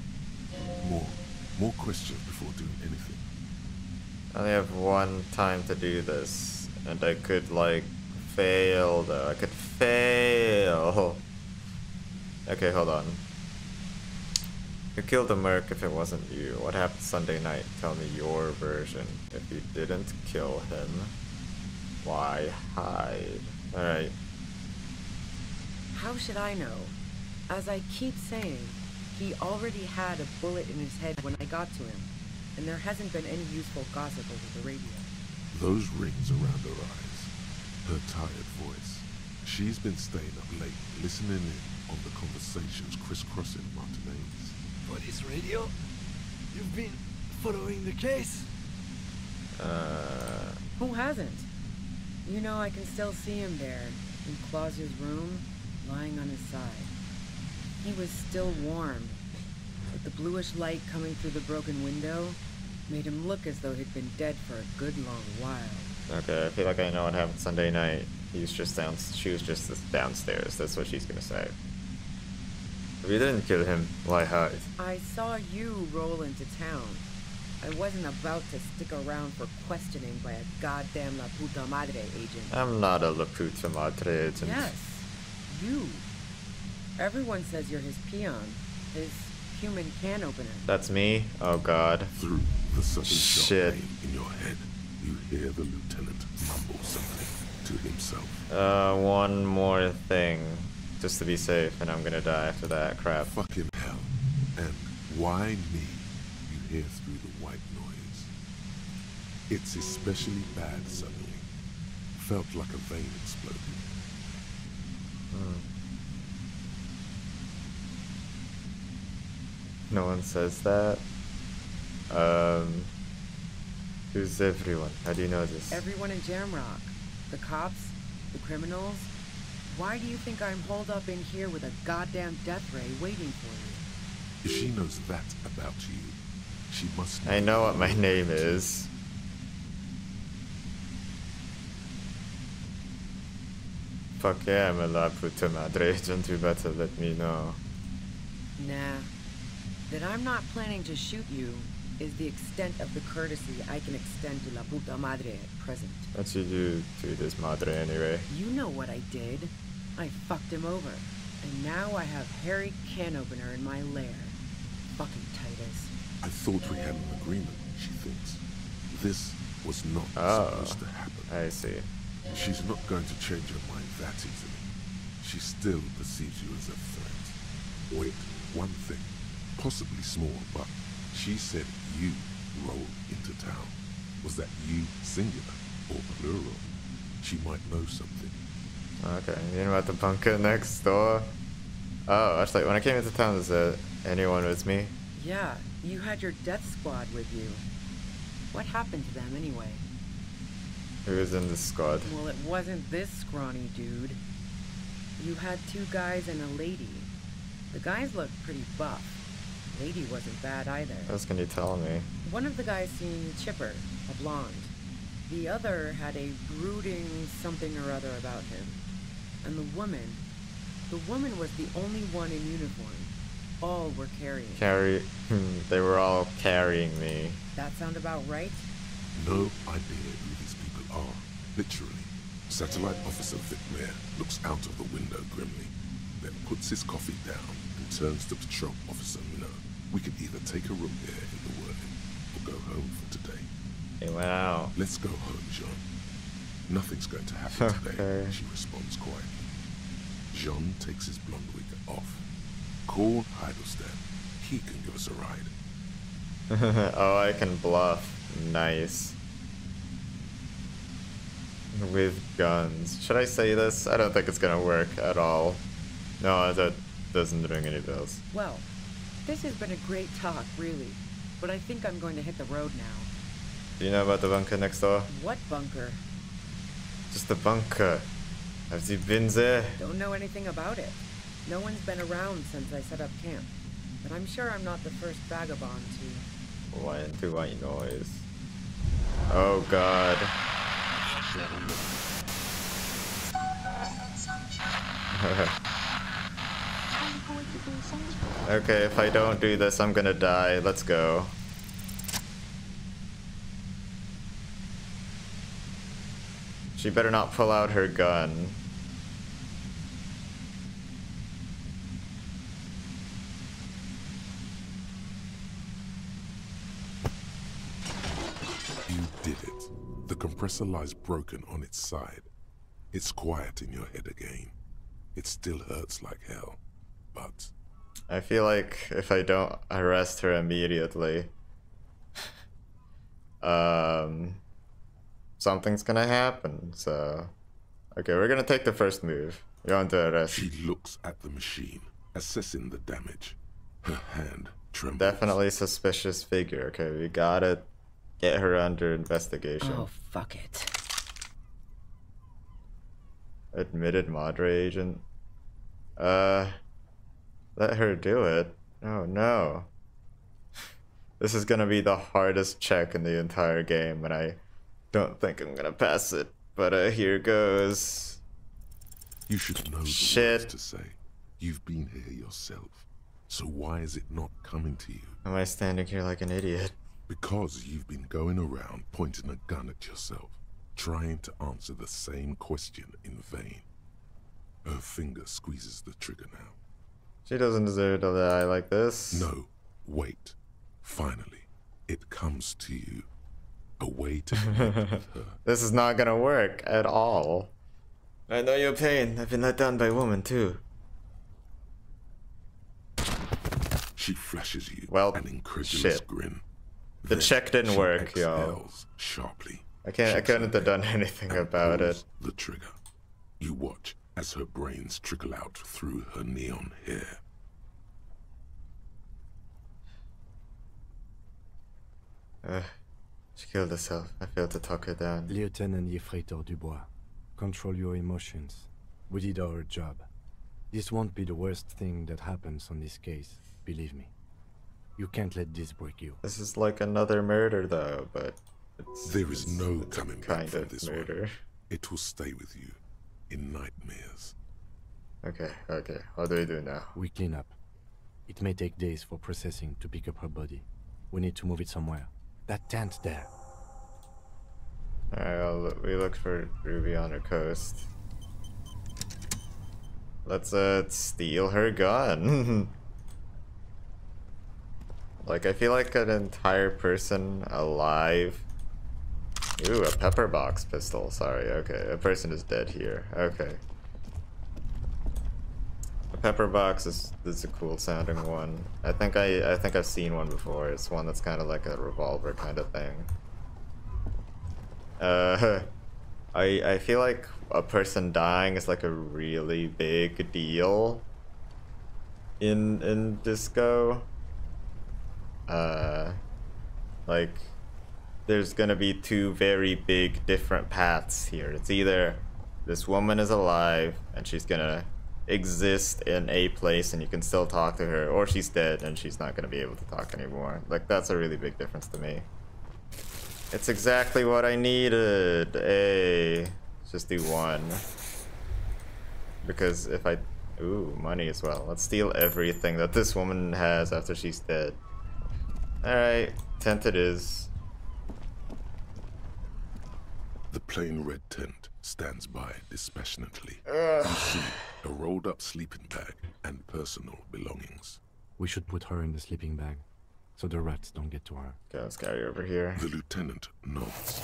More questions before doing anything. I only have one time to do this, and I could, fail, though. I could fail. Okay, hold on. You killed the merc if it wasn't you. What happened Sunday night? Tell me your version. If you didn't kill him, why hide? Alright. How should I know? As I keep saying, he already had a bullet in his head when I got to him, and there hasn't been any useful gossip over the radio. Those rings around her eyes. Her tired voice. She's been staying up late, listening in on the conversations crisscrossing Martinez. Police radio? You've been following the case? Who hasn't? You know, I can still see him there, in Claudia's room, lying on his side. He was still warm, but the bluish light coming through the broken window made him look as though he'd been dead for a good long while. Okay, I feel like I know what happened Sunday night. She was just downstairs. That's what she's gonna say. If you didn't kill him, why hide? I saw you roll into town. I wasn't about to stick around for questioning by a goddamn La Puta Madre agent. I'm not a La Puta Madre agent. Yes, you. Everyone says you're his peon, his human can opener. That's me? Oh god. Through the sudden Shit. shock pain in your head, you hear the lieutenant mumble something to himself. One more thing. Just to be safe, and I'm gonna die after that. Crap. Fucking hell. And why me? You hear through the white noise. It's especially bad suddenly. Felt like a vein exploded. No one says that. Who's everyone? How do you know this? Everyone in Jamrock. The cops, the criminals. Why do you think I'm holed up in here with a goddamn death ray waiting for you? If she knows that about you, she must know. I know what my name is. Fuck yeah, I'm a la puta madre agent. You better let me know. Nah. That I'm not planning to shoot you is the extent of the courtesy I can extend to la puta madre at present. What you do to this madre anyway? You know what I did. I fucked him over. And now I have Harry Can Opener in my lair. Fucking Titus. I thought we had an agreement, she thinks. This was not supposed to happen. I see. She's not going to change her mind that easily. She still perceives you as a threat. Wait, one thing. Possibly small, but she said you rolled into town. Was that you singular or plural? She might know something. Okay, you know about the bunker next door? Oh, actually, when I came into town, was there anyone with me? Yeah, you had your death squad with you. What happened to them anyway? Who was in the squad? Well, it wasn't this scrawny dude. You had 2 guys and a lady. The guys looked pretty buff. Lady wasn't bad either. What else can you tell me? One of the guys seemed chipper, a blonde. The other had a brooding something or other about him. And the woman was the only one in uniform. All were carrying. They were all carrying me. That sound about right? No idea who these people are. Literally. Satellite Officer Vic Mayer looks out of the window grimly, then puts his coffee down and turns to Patrol Officer Minot. We could either take a room here in the Whirling or go home for today. He went out. Let's go home, Jean. Nothing's going to happen today, Okay. she responds quietly. Jean takes his blonde wig off. Call Heidelstein. He can give us a ride. Oh, I can bluff. Nice. With guns. Should I say this? I don't think it's gonna work at all. No, that doesn't ring any bells. Well, this has been a great talk, really. But I think I'm going to hit the road now. Do you know about the bunker next door? What bunker? Just the bunker. Have you been there? Don't know anything about it. No one's been around since I set up camp. But I'm sure I'm not the first vagabond to... One too white noise. Oh god. Okay, if I don't do this, I'm gonna die. Let's go. She better not pull out her gun. You did it. The compressor lies broken on its side. It's quiet in your head again. It still hurts like hell, but... I feel like if I don't arrest her immediately, something's gonna happen, so... Okay, we're gonna take the first move. You're on to arrest. She looks at the machine, assessing the damage. Her hand trembles. Definitely suspicious figure. Okay, we gotta get her under investigation. Oh, fuck it. Admitted Madre agent. Let her do it. Oh no. This is gonna be the hardest check in the entire game, and I don't think I'm gonna pass it. But here goes. You should know the Shit. words to say. You've been here yourself. So why is it not coming to you? Am I standing here like an idiot? Because you've been going around pointing a gun at yourself, trying to answer the same question in vain. Her finger squeezes the trigger now. She doesn't deserve to die like this. No, wait. Finally, it comes to you. A way to connect with her. This is not gonna work at all. I know your pain. I've been let down by a woman too. She flashes you Well, an incredulous shit. grin. The Then check didn't she work, y'all. exhales sharply. I couldn't have done anything and about it. pulls the trigger. You watch as her brains trickle out through her neon hair. She killed herself. I failed to talk her down. Lieutenant Yefreitor Dubois, control your emotions. We did our job. This won't be the worst thing that happens on this case, believe me. You can't let this break you. This is like another murder though, but There is no it's coming back kind from of this murder. one. It will stay with you in nightmares. Okay, what do we do now? We clean up. It may take days for processing to pick up her body. We need to move it somewhere. That tent there. Alright, we look for Ruby on her coast. Let's steal her gun. Like, I feel like an entire person alive. Ooh, a pepper box pistol. Sorry, okay. A person is dead here. Okay. A pepper box is a cool sounding one. I think I've seen one before. It's one that's kind of like a revolver kind of thing. I feel like a person dying is like a really big deal in disco. Like there's gonna be two very big different paths here. It's either this woman is alive and she's gonna exist in a place and you can still talk to her, or she's dead and she's not gonna be able to talk anymore. Like, that's a really big difference to me. It's exactly what I needed. Hey, let's just do one. Because if I... Ooh, money as well. Let's steal everything that this woman has after she's dead. Alright, tent it is. The plain red tent stands by dispassionately. You see a rolled up sleeping bag and personal belongings. We should put her in the sleeping bag, so the rats don't get to her. Okay, let's carry her over here. The lieutenant nods.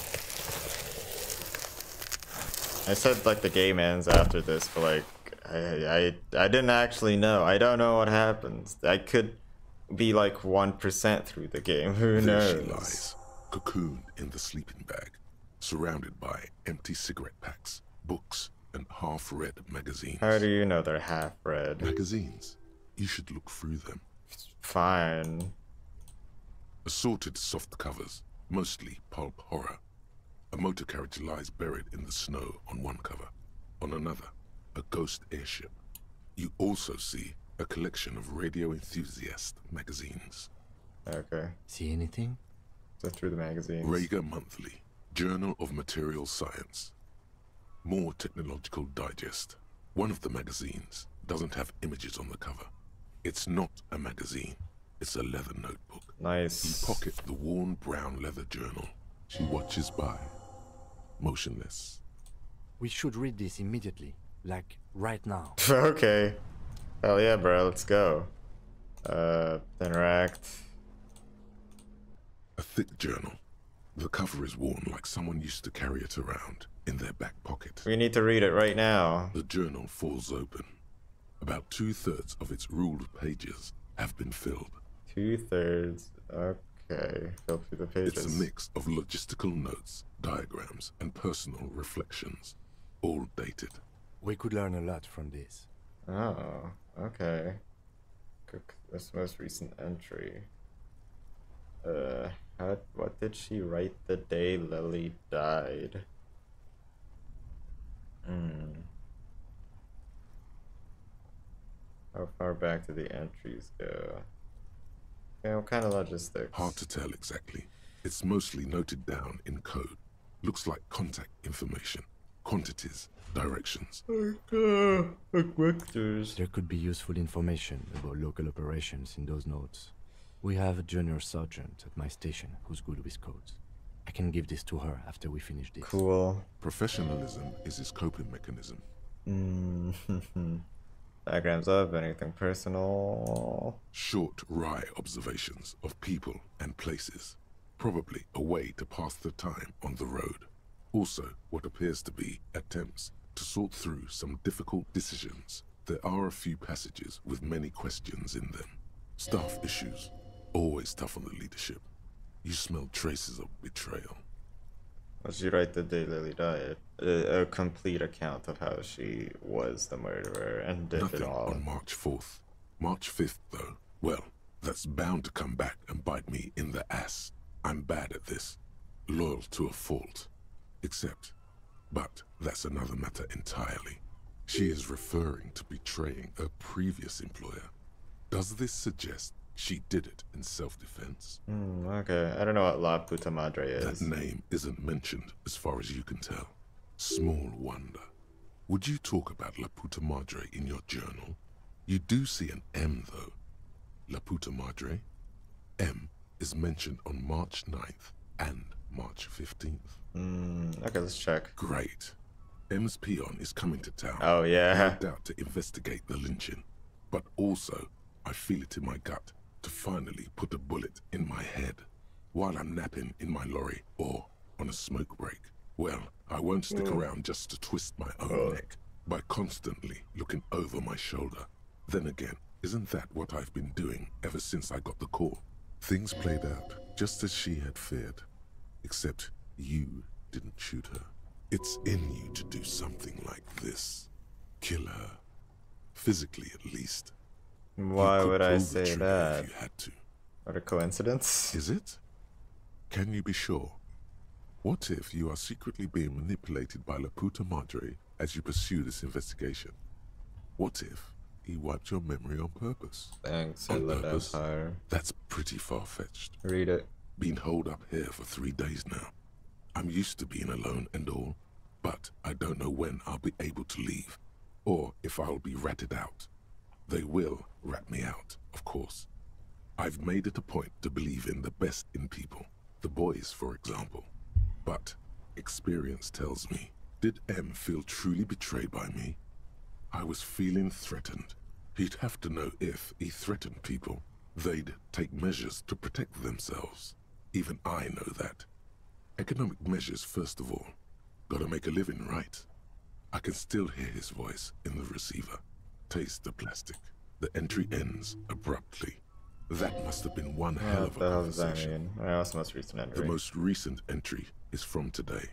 I said like the game ends after this, but like I didn't actually know. I don't know what happens. I could be like 1% through the game. Who knows? There she lies, cocooned in the sleeping bag, surrounded by empty cigarette packs, books, and half-read magazines. How do you know they're half read? Magazines. You should look through them. Fine. Assorted soft covers, mostly pulp horror. A motor carriage lies buried in the snow on one cover. On another, a ghost airship. You also see a collection of radio enthusiast magazines. Okay. See anything? So through the magazines. Rager Monthly, Journal of Material Science. More Technological Digest. One of the magazines doesn't have images on the cover. It's not a magazine. It's a leather notebook. Nice. You pocket the worn brown leather journal. She watches by, motionless. We should read this immediately, like right now. Okay. Hell yeah, bro. Let's go. Interact. A thick journal. The cover is worn like someone used to carry it around in their back pocket. We need to read it right now. The journal falls open. About 2/3 of its ruled pages have been filled. 2/3. Okay. Fill through the pages. It's a mix of logistical notes, diagrams, and personal reflections, all dated. We could learn a lot from this. Oh, okay. This most recent entry. What did she write the day Lily died? How far back do the entries go? Okay, what kind of logistics? Hard to tell exactly. It's mostly noted down in code. Looks like contact information, quantities, directions. Like vectors. There could be useful information about local operations in those notes. We have a junior sergeant at my station who's good with codes. I can give this to her after we finish this. Cool. Professionalism is his coping mechanism. Diagrams of anything personal. Short, wry observations of people and places. Probably a way to pass the time on the road. Also, what appears to be attempts to sort through some difficult decisions. There are a few passages with many questions in them. Staff issues. Always tough on the leadership. You smell traces of betrayal. Well, she write the day Lily died. A complete account of how she was the murderer and did Nothing it all. on March 4th. March 5th, though, well, that's bound to come back and bite me in the ass. I'm bad at this. Loyal to a fault. But that's another matter entirely. She is referring to betraying a previous employer. Does this suggest she did it in self-defense? Okay, I don't know what La Puta Madre is. That name isn't mentioned as far as you can tell. Small wonder. Would you talk about La Puta Madre in your journal? You do see an M, though. La Puta Madre. M is mentioned on March 9th and March 15th. Okay, let's check. Great. M's peon is coming to town. Oh, yeah. No doubt to investigate the lynching. But also, I feel it in my gut to finally put a bullet in my head while I'm napping in my lorry or on a smoke break. Well, I won't stick around just to twist my own neck by constantly looking over my shoulder. Then again, isn't that what I've been doing ever since I got the call? Things played out just as she had feared, except you didn't shoot her. It's in you to do something like this. Kill her. Physically, at least. Why would I Pull the say trigger that? if you had to. What a coincidence. Is it? Can you be sure? What if you are secretly being manipulated by La Puta Madre as you pursue this investigation? What if he wiped your memory on purpose? Thanks, On Inland purpose? Empire. That's pretty far-fetched. Read it. Been holed up here for 3 days now. I'm used to being alone and all, but I don't know when I'll be able to leave, or if I'll be ratted out. They will rat me out, of course. I've made it a point to believe in the best in people, the boys, for example. But experience tells me, did M feel truly betrayed by me? I was feeling threatened. He'd have to know if he threatened people, they'd take measures to protect themselves. Even I know that. Economic measures, first of all. Gotta make a living, right? I can still hear his voice in the receiver. Taste the plastic. The entry ends abruptly. That must have been one hell What of a the hell does that conversation. mean? What's the most recent entry? The most recent entry is from today.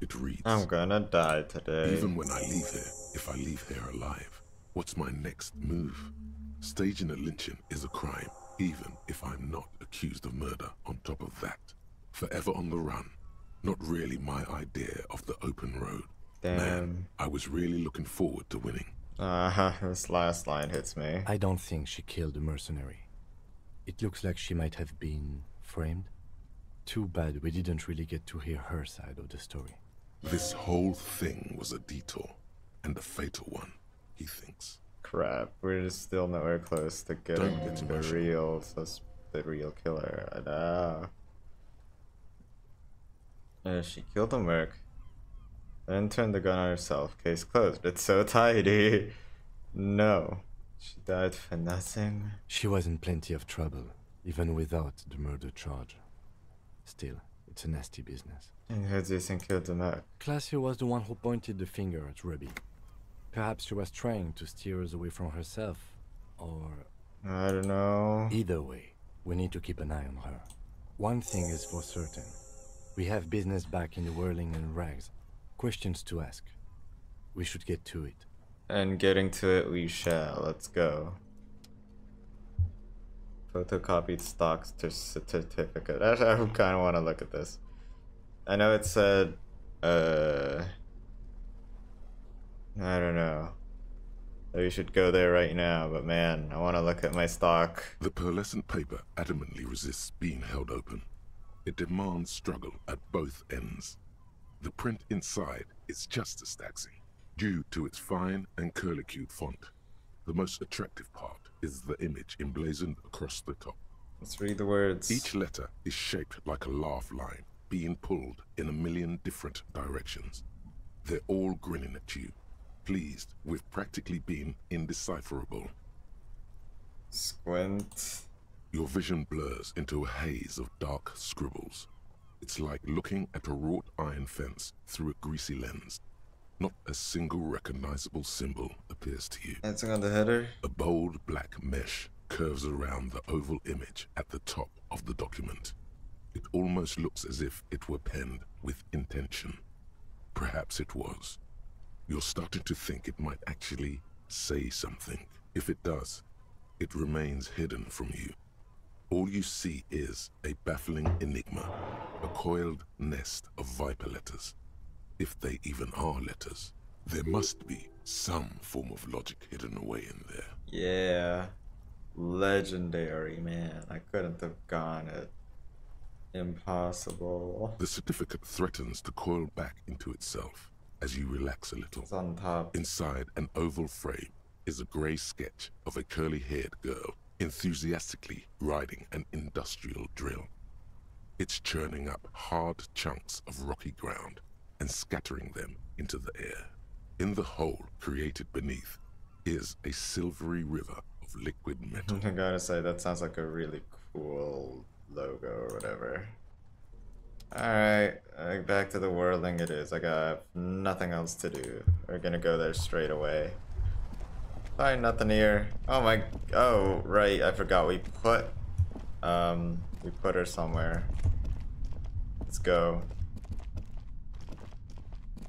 It reads, I'm gonna die today. even when I leave here, if I leave here alive, what's my next move? Staging a lynching is a crime, even if I'm not accused of murder on top of that. Forever on the run. Not really my idea of the open road. Damn. Man, I was really looking forward to winning. This last line hits me. I don't think she killed the mercenary. It looks like she might have been framed. Too bad we didn't really get to hear her side of the story. This whole thing was a detour, and a fatal one, he thinks. Crap, we're just still nowhere close to getting Don't get the emotional. the real killer. I know. She killed a merc, then turned the gun on herself. Case closed. It's so tidy. No. She died for nothing. She was in plenty of trouble, even without the murder charge. Still, it's a nasty business. And who do you think killed the merc? Classio was the one who pointed the finger at Ruby. Perhaps she was trying to steer us away from herself, or... I don't know. Either way, we need to keep an eye on her. One thing is for certain. We have business back in the whirling and rags. Questions to ask. We should get to it. And getting to it we shall. Let's go. Photocopied stock certificate. I kind of want to look at this. I know it said, I don't know. We should go there right now, but man, I want to look at my stock. The pearlescent paper adamantly resists being held open. It demands struggle at both ends. The print inside is just as taxing, due to its fine and curlicued font. The most attractive part is the image emblazoned across the top. Let's read the words. Each letter is shaped like a laugh line, being pulled in a million different directions. They're all grinning at you, pleased with practically being indecipherable. Squint. Your vision blurs into a haze of dark scribbles. It's like looking at a wrought iron fence through a greasy lens. Not a single recognizable symbol appears to you. Dancing on the header. A bold black mesh curves around the oval image at the top of the document. It almost looks as if it were penned with intention. Perhaps it was. You're starting to think it might actually say something. If it does, it remains hidden from you. All you see is a baffling enigma, a coiled nest of viper letters. If they even are letters, there must be some form of logic hidden away in there. Yeah. Legendary, man. I couldn't have gone it. Impossible. The certificate threatens to coil back into itself as you relax a little. It's on top. Inside an oval frame is a grey sketch of a curly-haired girl enthusiastically riding an industrial drill. It's churning up hard chunks of rocky ground and scattering them into the air. In the hole created beneath is a silvery river of liquid metal. I gotta say, that sounds like a really cool logo or whatever. Alright, back to the whirling it is. I got nothing else to do. We're gonna go there straight away. Find nothing here. Oh, right, I forgot we put her somewhere. Let's go.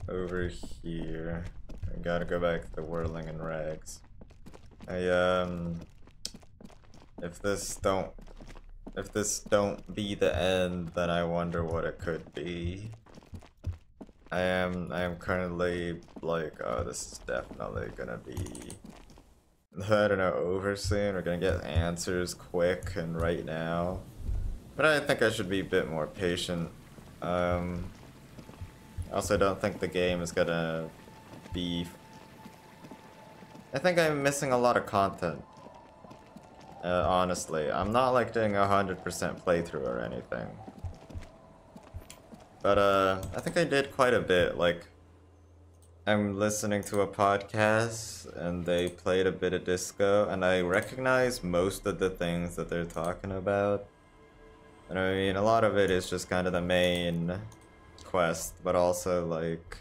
Over here. I gotta go back to the whirling and rags. If this don't be the end, then I wonder what it could be. I am currently like, oh, this is definitely gonna be, I don't know, over soon. We're gonna get answers quick and right now. But I think I should be a bit more patient. I also don't think the game is gonna be... I think I'm missing a lot of content. Honestly, I'm not like doing 100% playthrough or anything. But I think I did quite a bit. Like, I'm listening to a podcast and they played a bit of disco and I recognize most of the things that they're talking about. And I mean, a lot of it is just kind of the main quest, but also like,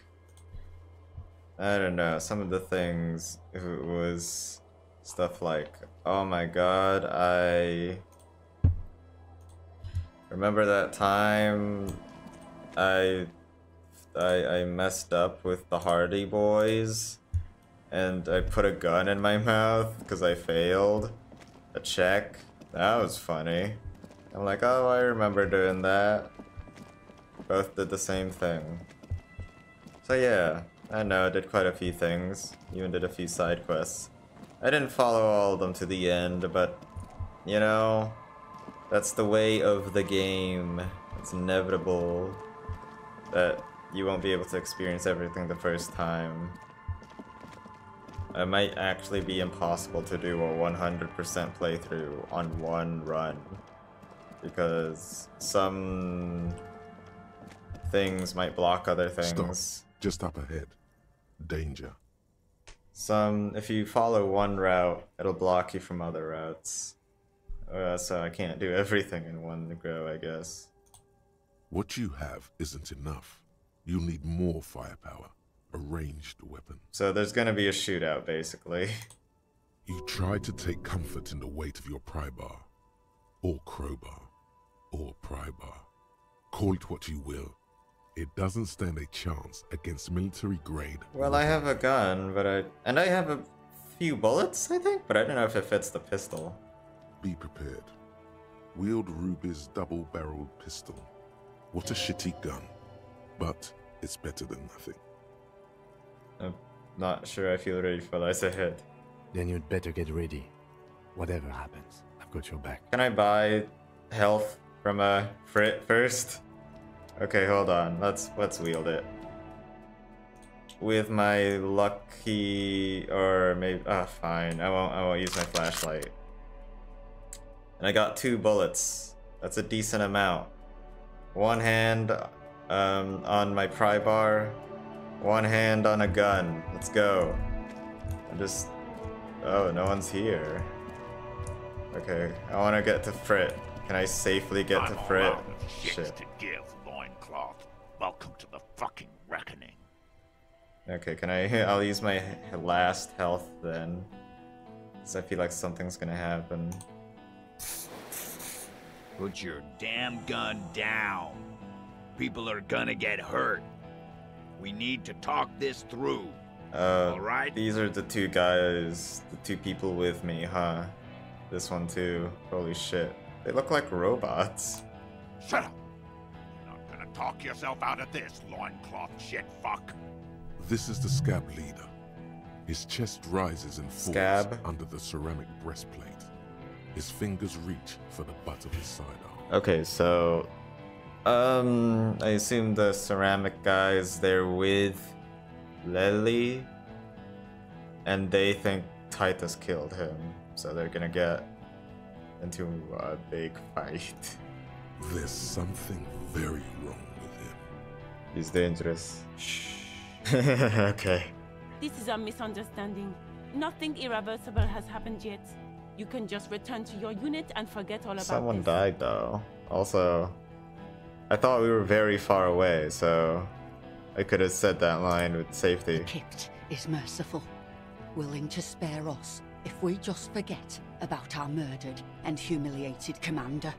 I don't know, some of the things, if it was stuff like, oh my god, I remember that time I messed up with the Hardy Boys and I put a gun in my mouth because I failed a check. That was funny. I'm like, oh, I remember doing that. Both did the same thing. So yeah, I know I did quite a few things. Even did a few side quests. I didn't follow all of them to the end, but you know, that's the way of the game. It's inevitable that you won't be able to experience everything the first time. It might actually be impossible to do a 100% playthrough on one run, because some things might block other things. Stop. Just up ahead. Danger. If you follow one route, it'll block you from other routes. So I can't do everything in one go, I guess. What you have isn't enough. You'll need more firepower. A ranged weapon. So there's gonna be a shootout, basically. You try to take comfort in the weight of your pry bar. Or crowbar. Or pry bar. Call it what you will. It doesn't stand a chance against military grade. Well, I have a gun, but I have a few bullets, I think, but I don't know if it fits the pistol. Be prepared. Wield Ruby's double-barreled pistol. What a shitty gun, but it's better than nothing. I'm not sure I feel ready for this ahead. Then you'd better get ready. Whatever happens, I've got your back. Can I buy health from a Frit first? Okay, hold on. Let's wield it. With my lucky, or maybe, fine. I won't use my flashlight. And I got 2 bullets. That's a decent amount. One hand on my pry bar, one hand on a gun. Let's go. I'm just... Oh, no one's here. Okay, I want to get to Frit. Can I safely get to Frit? Shit. To give, loincloth. Welcome to the fucking reckoning. Okay, can I... I'll use my last health then. Because I feel like something's gonna happen. Put your damn gun down. People are gonna get hurt. We need to talk this through. Alright? These are the two guys, the two people with me, huh? This one too. Holy shit. They look like robots. Shut up! You're not gonna talk yourself out of this, loincloth shit fuck. This is the Scab leader. His chest rises and falls Scab? under the ceramic breastplate. His fingers reach for the butt of his sidearm. Okay, so... I assume the ceramic guys, they're with Lely. And they think Titus killed him. So they're gonna get into a big fight. There's something very wrong with him. He's dangerous. Shh. Okay. This is a misunderstanding. Nothing irreversible has happened yet. You can just return to your unit and forget all about Someone this. died though. Also, I thought we were very far away, so I could have said that line with safety. The Kipt is merciful, willing to spare us if we just forget about our murdered and humiliated commander.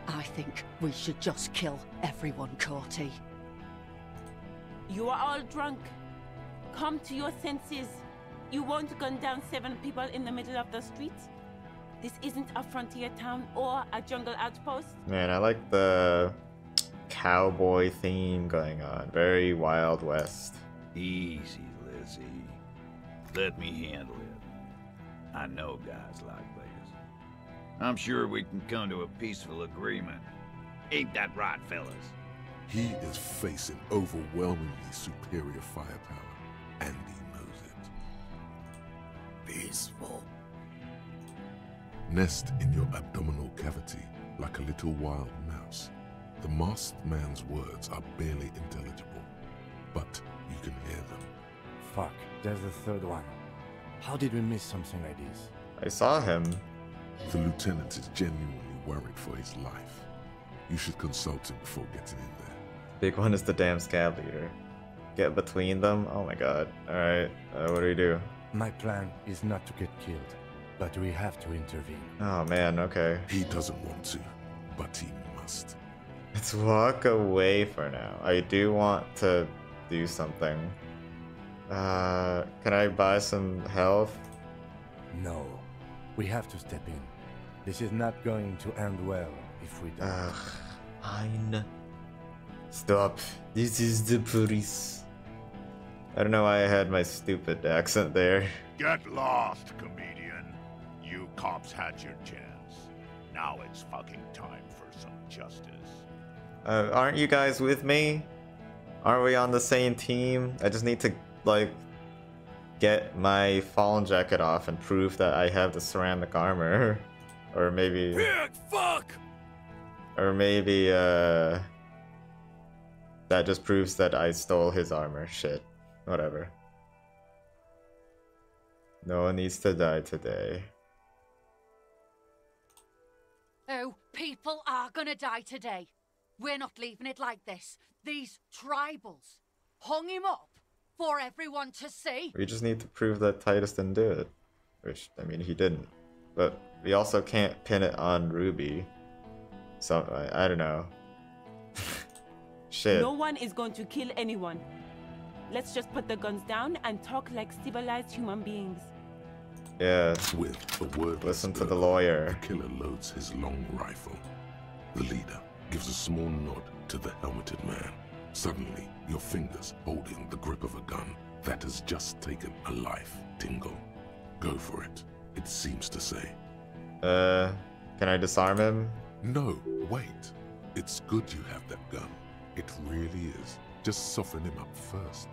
I think we should just kill everyone, Corty. You are all drunk. Come to your senses. You won't gun down 7 people in the middle of the street. This isn't a frontier town or a jungle outpost. Man, I like the cowboy theme going on. Very Wild West. Easy, Lizzie. Let me handle it. I know guys like this. I'm sure we can come to a peaceful agreement. Ain't that right, fellas? He is facing overwhelmingly superior firepower, and he knows it. Peaceful. Nest in your abdominal cavity like a little wild mouse. The masked man's words are barely intelligible, but you can hear them. Fuck, there's the third one. How did we miss something like this? I saw him. The lieutenant is genuinely worried for his life. You should consult him before getting in there. Big one is the damn scab leader. Get between them? Oh my god. Alright, what do we do? My plan is not to get killed, but we have to intervene. Oh man, okay. He doesn't want to, but he must. Let's walk away for now. I do want to do something. Can I buy some health? No, we have to step in. This is not going to end well if we don't. Fine. Stop. This is the police. I don't know why I had my stupid accent there. Get lost, comedian. You cops had your chance. Now it's fucking time for some justice. Aren't you guys with me? Aren't we on the same team? I just need to, like, get my fallen jacket off and prove that I have the ceramic armor. Or maybe... Pig, fuck! Or maybe, that just proves that I stole his armor. Shit. Whatever. No one needs to die today. Oh, people are gonna die today. We're not leaving it like this. These tribals hung him up for everyone to see. We just need to prove that Titus didn't do it. Which, I mean, he didn't. But we also can't pin it on Ruby. So, I don't know. Shit. No one is going to kill anyone. Let's just put the guns down and talk like civilized human beings. Yeah. With a word, Listen to the lawyer. The killer loads his long rifle. The leader gives a small nod to the helmeted man. Suddenly, your fingers holding the grip of a gun that has just taken a life tingle. Go for it, it seems to say. Can I disarm him? No, wait. It's good you have that gun. It really is. Just soften him up first.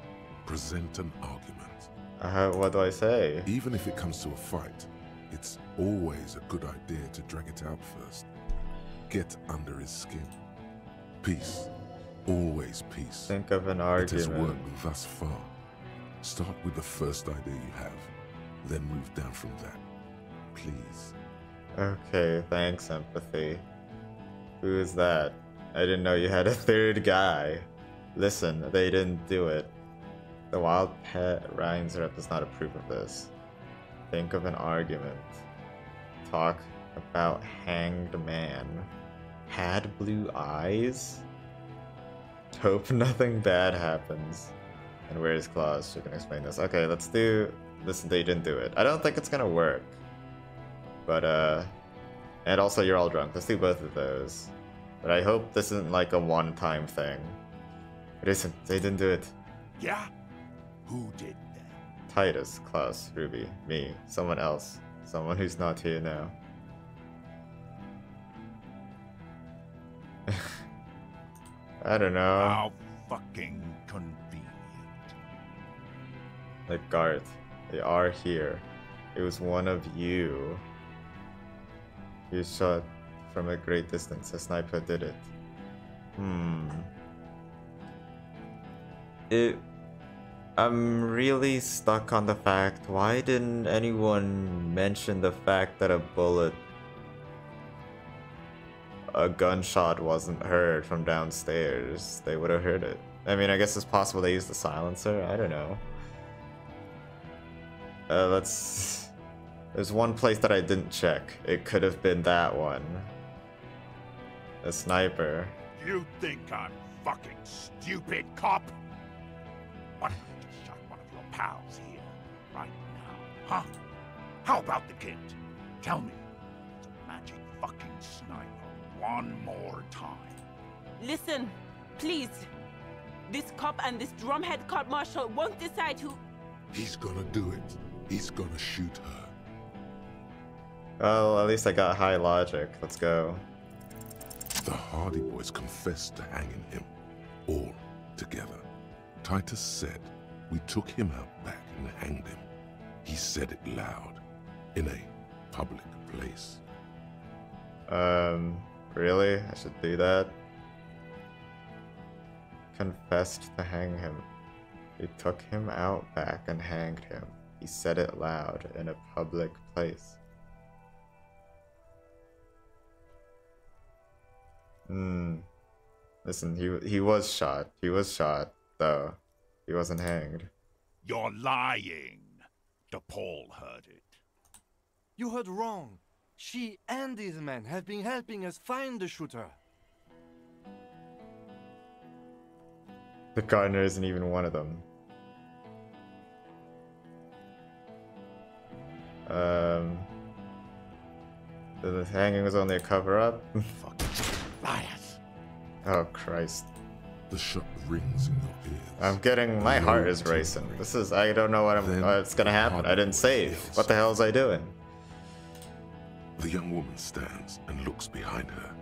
Present an argument. What do I say? Even if it comes to a fight, it's always a good idea to drag it out first. Get under his skin. Peace. Always peace. Think of an It has argument. worked thus far. Start with the first idea you have, then move down from that. Please. Okay, thanks, empathy. Who is that? I didn't know you had a third guy. Listen, they didn't do it. The wild pet Ryan's rep does not approve of this. Think of an argument. Talk about hanged man. Had blue eyes? Hope nothing bad happens. And where's Claus? She can explain this. Okay, let's do this. They didn't do it. I don't think it's gonna work. But, and also you're all drunk. Let's do both of those. But I hope this isn't like a one-time thing. It isn't. They didn't do it. Yeah? Who did that? Titus, Klaus, Ruby, me, someone else. Someone who's not here now. I don't know. How fucking convenient. Like Garth, they are here. It was one of you. You shot from a great distance. A sniper did it. I'm really stuck on the fact, why didn't anyone mention the fact that a gunshot wasn't heard from downstairs? They would have heard it. I mean, I guess it's possible they used the silencer. I don't know. There's one place that I didn't check. It could have been that one. A sniper. You think I'm fucking stupid, cop? What if I just shot one of your pals here, right now, huh? How about the kid? Tell me, it's a magic fucking sniper one more time. Listen, please. This cop and this drumhead cop marshal won't decide who... He's gonna do it. He's gonna shoot her. Well, at least I got high logic. Let's go. The Hardy Boys confessed to hanging him, all together. Titus said we took him out back and hanged him. He said it loud, in a public place. Really? I should do that? Confessed to hang him. We took him out back and hanged him. He said it loud, in a public place. Listen, he was shot. He was shot, though. He wasn't hanged. You're lying. DePaul heard it. You heard wrong. She and these men have been helping us find the shooter. The gardener isn't even one of them. The hanging was only a cover-up? Fucking liars. Oh, Christ. The shot rings in your ears. I'm getting... My heart is racing. This is... I don't know what's gonna happen. I didn't save. What the hell was I doing? The young woman stands and looks behind her.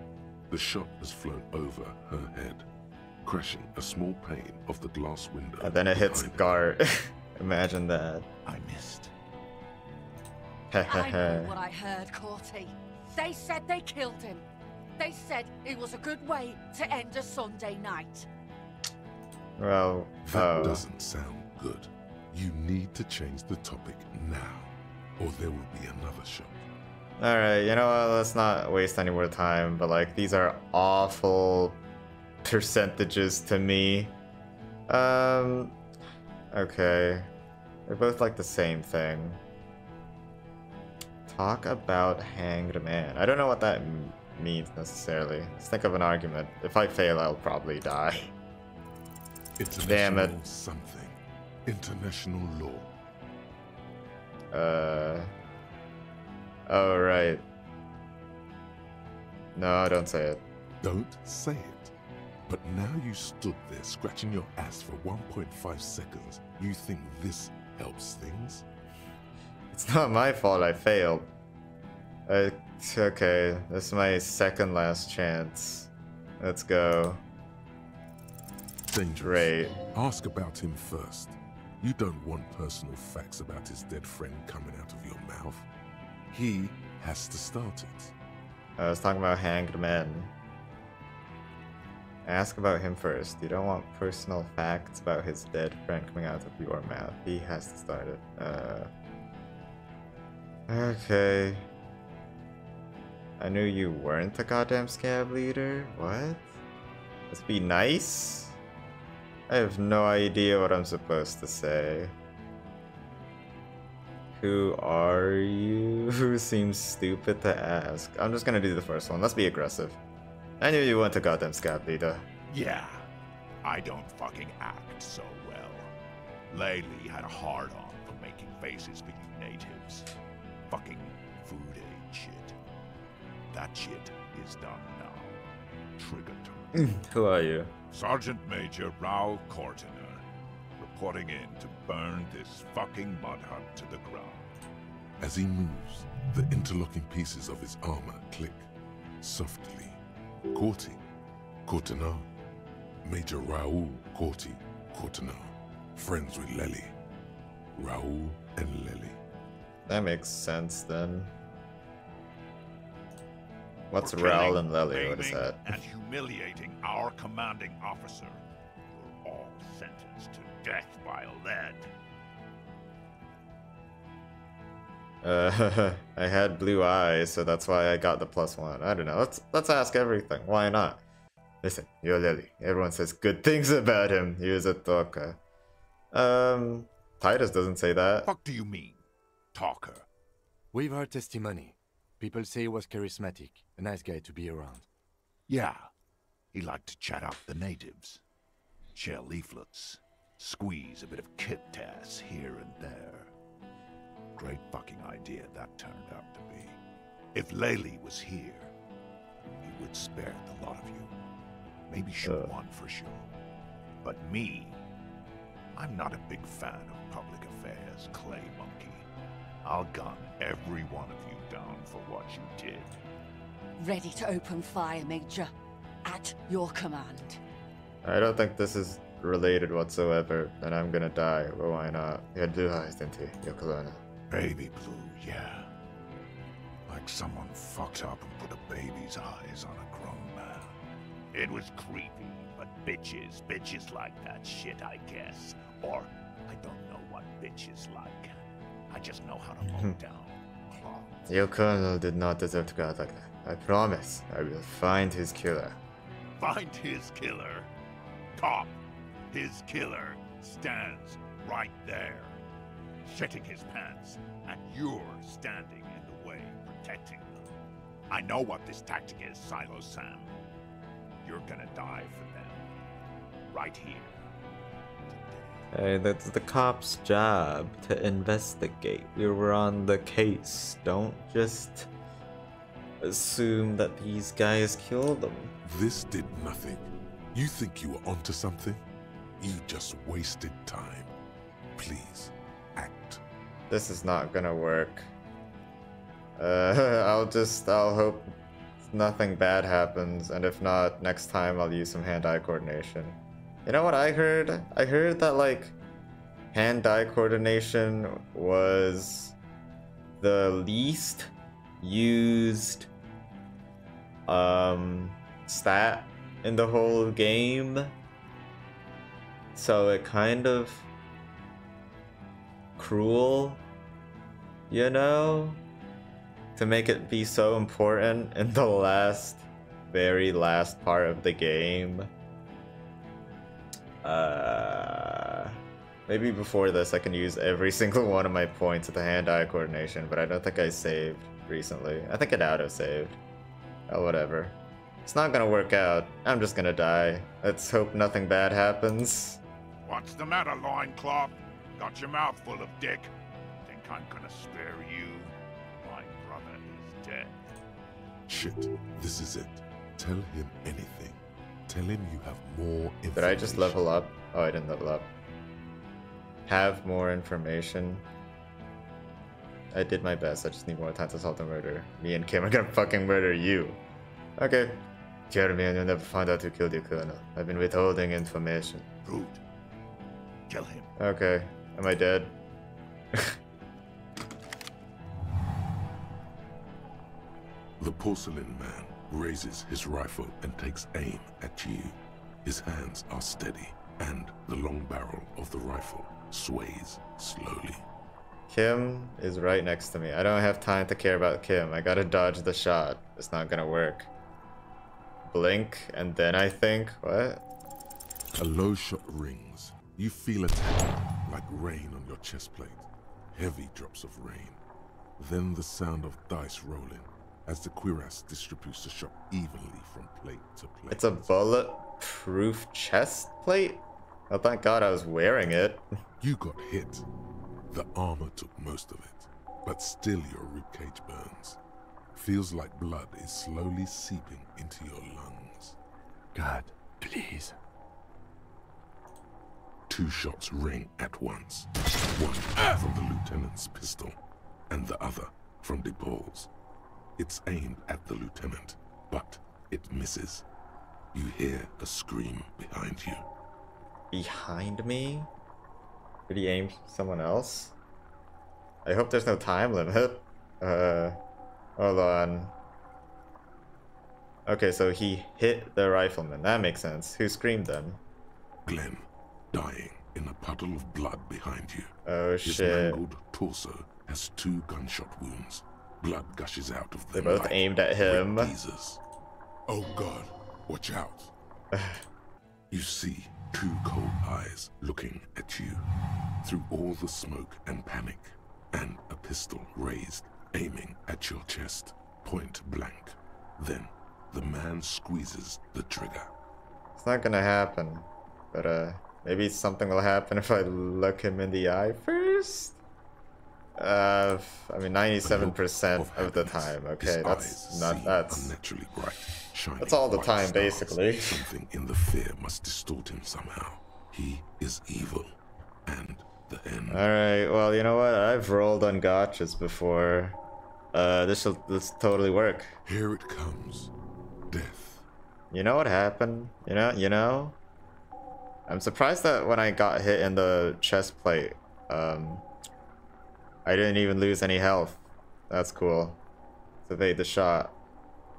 The shot has flown over her head, crashing a small pane of the glass window. And then it hits Gart. Imagine that. I missed. I know what I heard, Corty. They said they killed him. They said it was a good way to end a Sunday night. Well, that doesn't sound good. You need to change the topic now, or there will be another shot. Alright, you know what, let's not waste any more time, but like, these are awful percentages to me. Okay. They're both like the same thing. Talk about hanged man. I don't know what that means necessarily. Let's think of an argument. If I fail, I'll probably die. Damn it. Something. International law. Oh, right. No, don't say it. Don't say it. But now you stood there scratching your ass for 1.5 seconds. You think this helps things? It's not my fault I failed. Okay, this is my second last chance. Let's go. Dangerous. Great. Ask about him first. You don't want personal facts about his dead friend coming out of your mouth. He has to start it. I was talking about hanged men. Ask about him first. You don't want personal facts about his dead friend coming out of your mouth. He has to start it. Okay. I knew you weren't a goddamn scab leader. What? Let's be nice? I have no idea what I'm supposed to say. Who are you? Who seems stupid to ask? I'm just gonna do the first one. Let's be aggressive. I knew you weren't a goddamn scab leader. Yeah, I don't fucking act so well. Laylee had a hard-on for making faces for you natives. Fucking food aid shit. That shit is done now. Trigger time. Who are you? Sergeant Major Raoul Cortiner, reporting in to burn this fucking mud hut to the ground. As he moves, the interlocking pieces of his armor click softly. Corti, Cortiner, Major Raoul Corti, Cortiner, friends with Lely. Raoul and Lely. That makes sense then. What's For Raoul killing, and Lely? What is maiming, that? And humiliating our commanding officer. You're all sentenced to death by lead. I had blue eyes, so that's why I got the +1. I don't know. Let's ask everything. Why not? Listen, you're Lily. Everyone says good things about him. He was a talker. Titus doesn't say that. Fuck do you mean, talker? We've heard testimony. People say he was charismatic, a nice guy to be around. Yeah, he liked to chat up the natives. Share leaflets. Squeeze a bit of kit-tass here and there. Great fucking idea that turned out to be. If Laylee was here, he would spare the lot of you. Maybe shoot one for sure. But me, I'm not a big fan of public affairs, Clay Monkey. I'll gun every one of you down for what you did. Ready to open fire, Major. At your command. I don't think this is related whatsoever, and I'm gonna die. Well, why not? You had blue eyes, didn't you? Your colonel. Baby blue, yeah. Like someone fucked up and put a baby's eyes on a grown man. It was creepy, but bitches like that shit, I guess. Or, I don't know what bitches like. I just know how to mow down clogs. Your colonel did not deserve to go out like that. I promise, I will find his killer. Find his killer. Cop, his killer stands right there. Shitting his pants, and you're standing in the way, protecting them. I know what this tactic is, Silo Sam. You're gonna die for them. Right here. Hey, that's the cop's job, to investigate. We were on the case. Don't just assume that these guys killed them. This did nothing. You think you were onto something? You just wasted time. Please. Act. This is not gonna work. I'll hope nothing bad happens, and if not, next time I'll use some hand-eye coordination. You know what I heard? I heard that, like, hand-eye coordination was the least used, stat in the whole game. So it kind of cruel, you know, to make it be so important in the very last part of the game. Maybe before this I can use every single one of my points at the hand-eye coordination, but I don't think I saved recently. I think it auto-saved. Oh, whatever. It's not gonna work out. I'm just gonna die. Let's hope nothing bad happens. What's the matter, loincloth? Got your mouth full of dick. Think I'm gonna spare you? My brother is dead. Shit, this is it. Tell him anything. Tell him you have more information. Did I just level up? Oh, I didn't level up. Have more information. I did my best. I just need more time to solve the murder. Me and Kim are gonna fucking murder you. Okay. Kill me and you'll never find out who killed your colonel. I've been withholding information. Rude. Kill him. Okay. Am I dead? The porcelain man raises his rifle and takes aim at you. His hands are steady, and the long barrel of the rifle sways slowly. Kim is right next to me. I don't have time to care about Kim. I gotta dodge the shot. It's not gonna work. Blink, and then I think, what? A low shot rings. You feel a tap, like rain on your chest plate. Heavy drops of rain. Then the sound of dice rolling as the cuirass distributes the shot evenly from plate to plate. It's a bulletproof chest plate? Oh, thank God I was wearing it. You got hit. The armor took most of it, but still your ribcage burns. Feels like blood is slowly seeping into your lungs. God, please. 2 shots ring at once. One from the lieutenant's pistol, and the other from DePaul's. It's aimed at the lieutenant, but it misses. You hear a scream behind you. Behind me? Did he aim someone else? I hope there's no time limit. Hold on. Okay, so he hit the rifleman. That makes sense. Who screamed then? Glenn, dying in a puddle of blood behind you. Oh, His shit. mangled torso has 2 gunshot wounds. Blood gushes out of them. They both like aimed at him. great geezers. Oh God, watch out. You see 2 cold eyes looking at you through all the smoke and panic, and a pistol raised, aiming at your chest, point blank. Then the man squeezes the trigger. It's not gonna happen, but maybe something will happen if I look him in the eye first. I mean, 97% of the time. Okay, that's not unnaturally bright, shining. That's all the like time, stars. basically. Something in the fear must distort him somehow. He is evil, and the end. All right. Well, you know what? I've rolled on gotchas before. This totally work. Here it comes, death. You know what happened? You know. I'm surprised that when I got hit in the chest plate, I didn't even lose any health. That's cool. To evade the shot.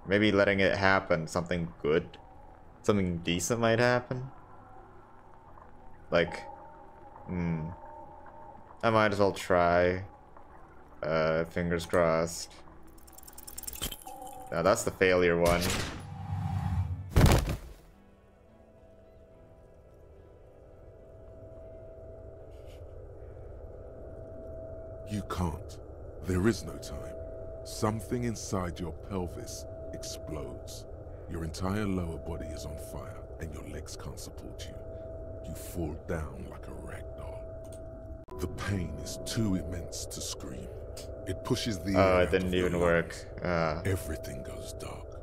Maybe letting it happen, something good, something decent might happen. Like, I might as well try. Fingers crossed. Now that's the failure one. You can't. There is no time. Something inside your pelvis explodes. Your entire lower body is on fire, and your legs can't support you. You fall down like a rag doll. The pain is too immense to scream. It pushes the air Oh, it out didn't of your even work. lungs. Everything goes dark.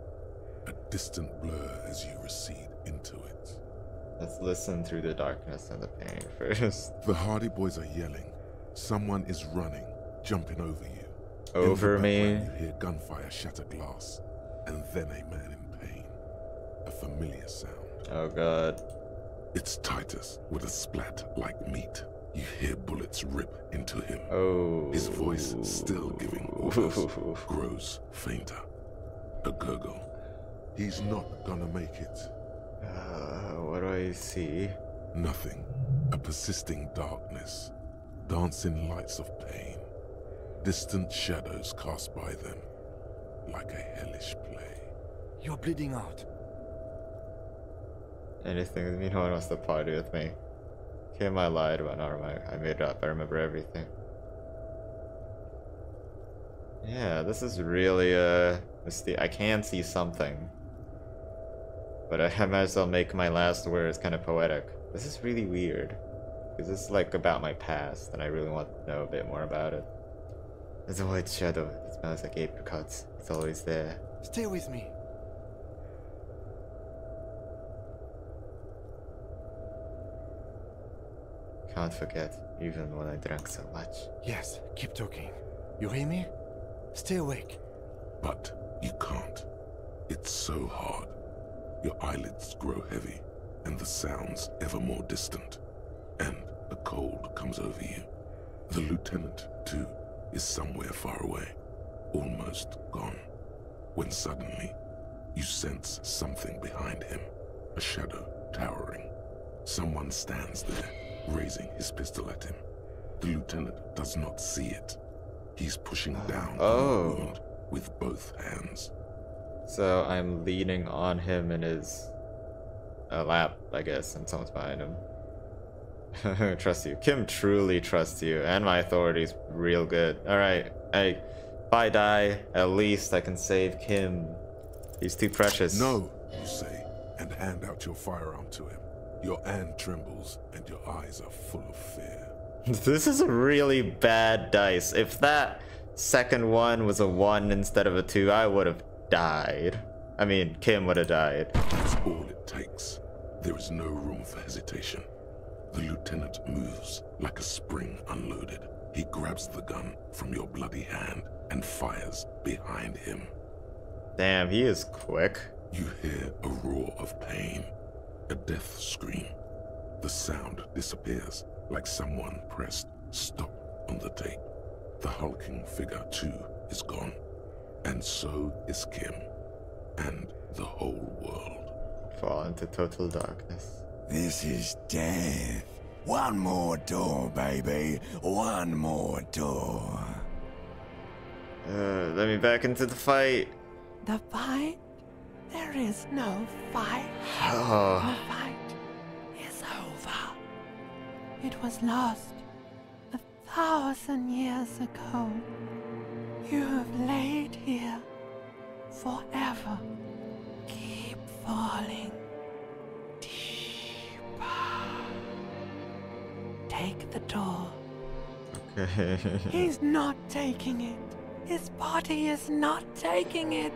A distant blur as you recede into it. Let's listen through the darkness and the pain first. The Hardy Boys are yelling. Someone is running, jumping over you. Over me? You hear gunfire shatter glass, and then a man in pain. A familiar sound. Oh God. It's Titus with a splat like meat. You hear bullets rip into him. Oh. His voice, still giving orders, grows fainter. A gurgle. He's not gonna make it. What do I see? Nothing. A persisting darkness. Dancing lights of pain. Distant shadows cast by them. Like a hellish play. You're bleeding out. Anything with me? No one wants to party with me. Kim, I lied about armor. I made it up. I remember everything. Yeah, this is really I can see something. But I might as well make my last words kind of poetic. This is really weird. Because this is like about my past, and I really want to know a bit more about it. There's a white shadow that smells like apricots. It's always there. Stay with me. Can't forget, even when I drank so much. Yes, keep talking. You hear me? Stay awake. But you can't. It's so hard. Your eyelids grow heavy, and the sounds ever more distant. And a cold comes over you. The lieutenant, too, is somewhere far away, almost gone. When suddenly, you sense something behind him, a shadow towering. Someone stands there, raising his pistol at him. The lieutenant does not see it. He's pushing down on the wound with both hands. So I'm leaning on him in his lap, I guess, and someone's behind him. Trust you. Kim truly trusts you, and my authority's real good. Alright, if I die, at least I can save Kim. He's too precious. No, you say, and hand out your firearm to him. Your hand trembles, and your eyes are full of fear. This is a really bad dice. If that second one was a 1 instead of a 2, I would have died. I mean, Kim would have died. That's all it takes. There is no room for hesitation. The lieutenant moves like a spring unloaded. He grabs the gun from your bloody hand and fires behind him. Damn, he is quick. You hear a roar of pain, a death scream. The sound disappears like someone pressed stop on the tape. The hulking figure too is gone, and so is Kim, and the whole world. Fall into total darkness. This is death. One more door, baby. One more door. Let me back into the fight. The fight? There is no fight. Oh. The fight is over. It was lost 1,000 years ago. You have laid here forever. Keep falling deeper. Take the door. Okay. He's not taking it. His body is not taking it.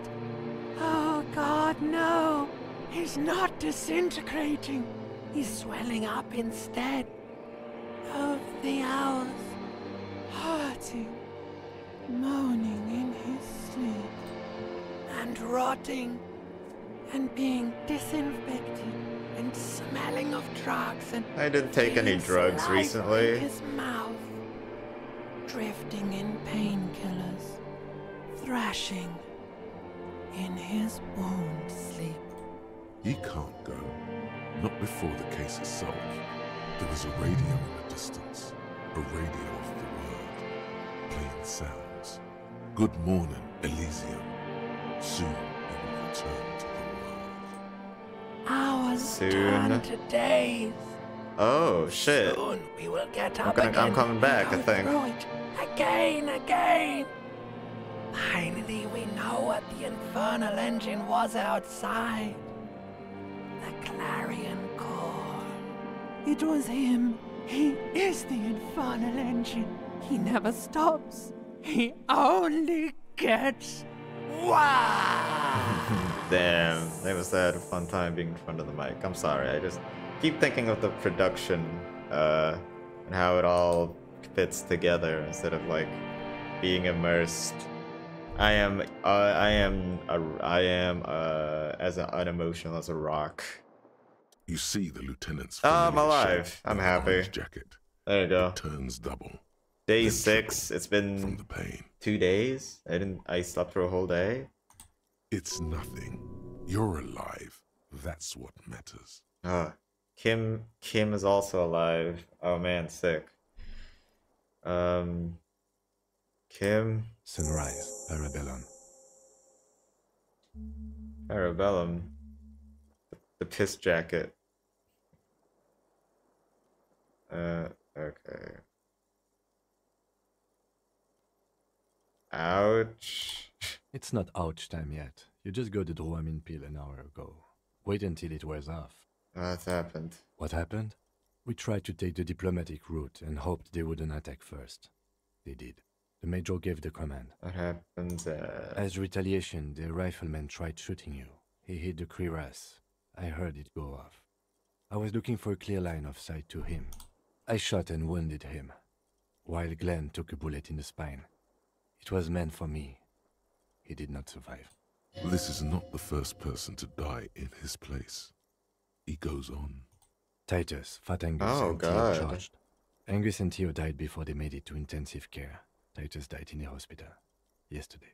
Oh God, no. He's not disintegrating. He's swelling up instead. Over the hours, hurting, moaning in his sleep, and rotting, and being disinfected, and smelling of drugs, and I didn't take any drugs saliva recently. in his mouth, drifting in painkillers, thrashing in his wound sleep. He can't go. Not before the case is solved. There is a radio in the distance. A radio of the world. Playing sounds. Good morning, Elysium. Soon you will return to the world. Hours Soon. turn to days. Oh shit. Soon we will get up again. I'm coming back, I and go think. through it again. Finally, we know what the infernal engine was outside. The clarion call. It was him. He is the infernal engine. He never stops. He only gets wild. Damn, they must have had a fun time being in front of the mic. I'm sorry, I just keep thinking of the production and how it all fits together instead of like being immersed. I am as unemotional as a rock. You see the lieutenant's I'm familiar alive. shape I'm with happy. orange jacket. There you go. It turns double. Day then 6. triple It's been from the pain. 2 days. I slept for a whole day. It's nothing. You're alive. That's what matters. Kim is also alive. Oh man, sick. Kim. Sunrise, Parabellum. Parabellum. The piss jacket. Okay. Ouch. It's not ouch time yet. You just got the Dramamine pill an hour ago. Wait until it wears off. What happened? What happened? We tried to take the diplomatic route and hoped they wouldn't attack first. They did. The Major gave the command. What happened? As retaliation, the rifleman tried shooting you. He hit the cuirass. I heard it go off. I was looking for a clear line of sight to him. I shot and wounded him, while Glenn took a bullet in the spine. It was meant for me. He did not survive. This is not the first person to die in his place. He goes on. Titus, Fat Angus, and Theo charged. Angus and Theo died before they made it to intensive care. Titus died in the hospital yesterday.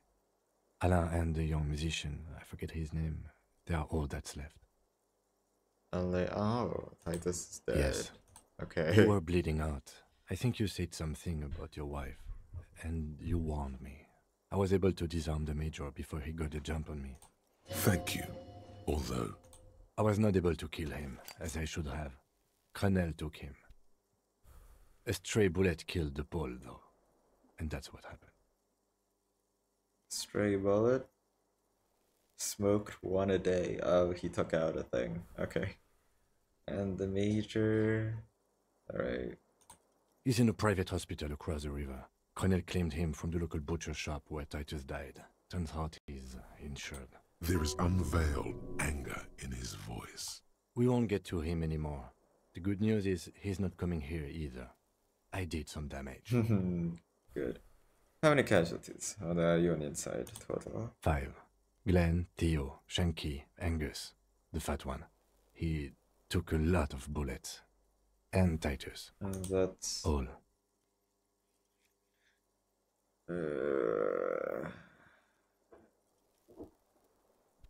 Alain and the young musician, I forget his name, they are all that's left. Oh, Titus is dead. Yes. Okay. You were bleeding out. I think you said something about your wife, and you warned me. I was able to disarm the Major before he got a jump on me. Thank you. Although... I was not able to kill him, as I should have. Crenel took him. A stray bullet killed the Pole, though. And that's what happened. Stray bullet? Smoked one a day. Oh, he took out a thing. Okay. And the Major... Alright. He's in a private hospital across the river. Crenel claimed him from the local butcher shop where Titus died. Turns out he's insured. There is unveiled anger in his voice. We won't get to him anymore. The good news is he's not coming here either. I did some damage. Good. How many casualties on the Union side total? 5. Glenn, Theo, Shanky, Angus. The fat one. He took a lot of bullets. And Titus. And that's... All.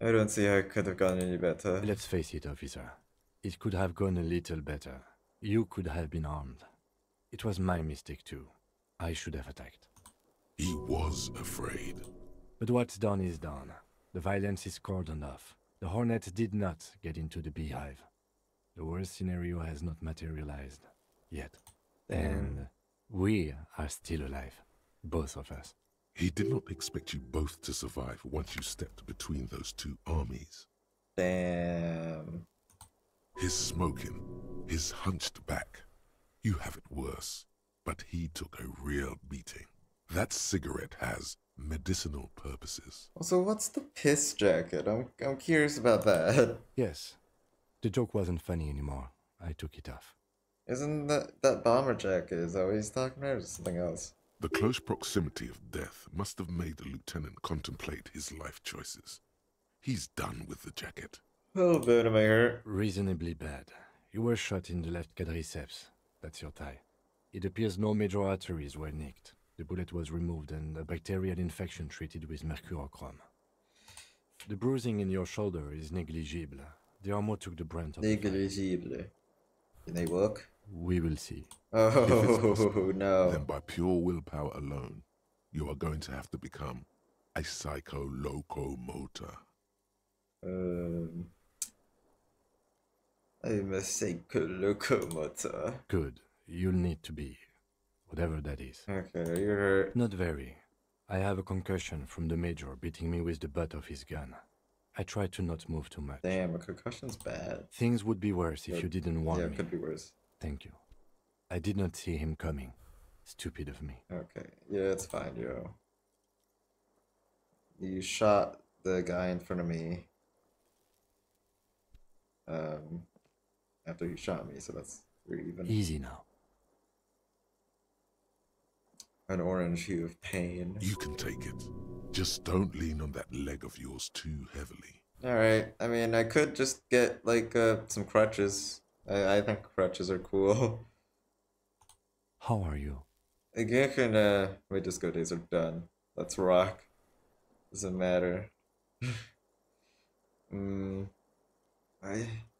I don't see how it could have gone any better. Let's face it, officer. It could have gone a little better. You could have been armed. It was my mistake too. I should have attacked. He was afraid. But what's done is done. The violence is cordoned off. The Hornets did not get into the beehive. The worst scenario has not materialized. Yet. And we are still alive. Both of us. He did not expect you both to survive once you stepped between those two armies. Damn. His smoking, his hunched back. You have it worse, but he took a real beating. That cigarette has medicinal purposes. Also, what's the piss jacket? I'm curious about that. Yes. The joke wasn't funny anymore. I took it off. Isn't that bomber jacket? Is that what he's talking about, or is it something else? The close proximity of death must have made the lieutenant contemplate his life choices. He's done with the jacket. A little bit, am I hurt? Reasonably bad. You were shot in the left quadriceps. That's your thigh. It appears no major arteries were nicked. The bullet was removed and a bacterial infection treated with mercurochrome. The bruising in your shoulder is negligible. The armor took the brunt of Negligible. Can they work? We will see. Oh, no. Then by pure willpower alone, you are going to have to become a psycho-locomotor. I'm a psycho-locomotor. Good. You'll need to be. Whatever that is. Okay, you're hurt. Not very. I have a concussion from the Major beating me with the butt of his gun. I tried to not move too much. Damn, a concussion's bad. Things would be worse if you didn't warn me. Yeah, it could be worse. Thank you. I did not see him coming. Stupid of me. Okay, yeah, it's fine, yo. You shot the guy in front of me. After he shot me, so we're even. Easy now. An orange hue of pain. You can take it. Just don't lean on that leg of yours too heavily. Alright, I mean, I could just get, like, some crutches. I think crutches are cool. How are you? Again, my disco days are done. Let's rock. Doesn't matter.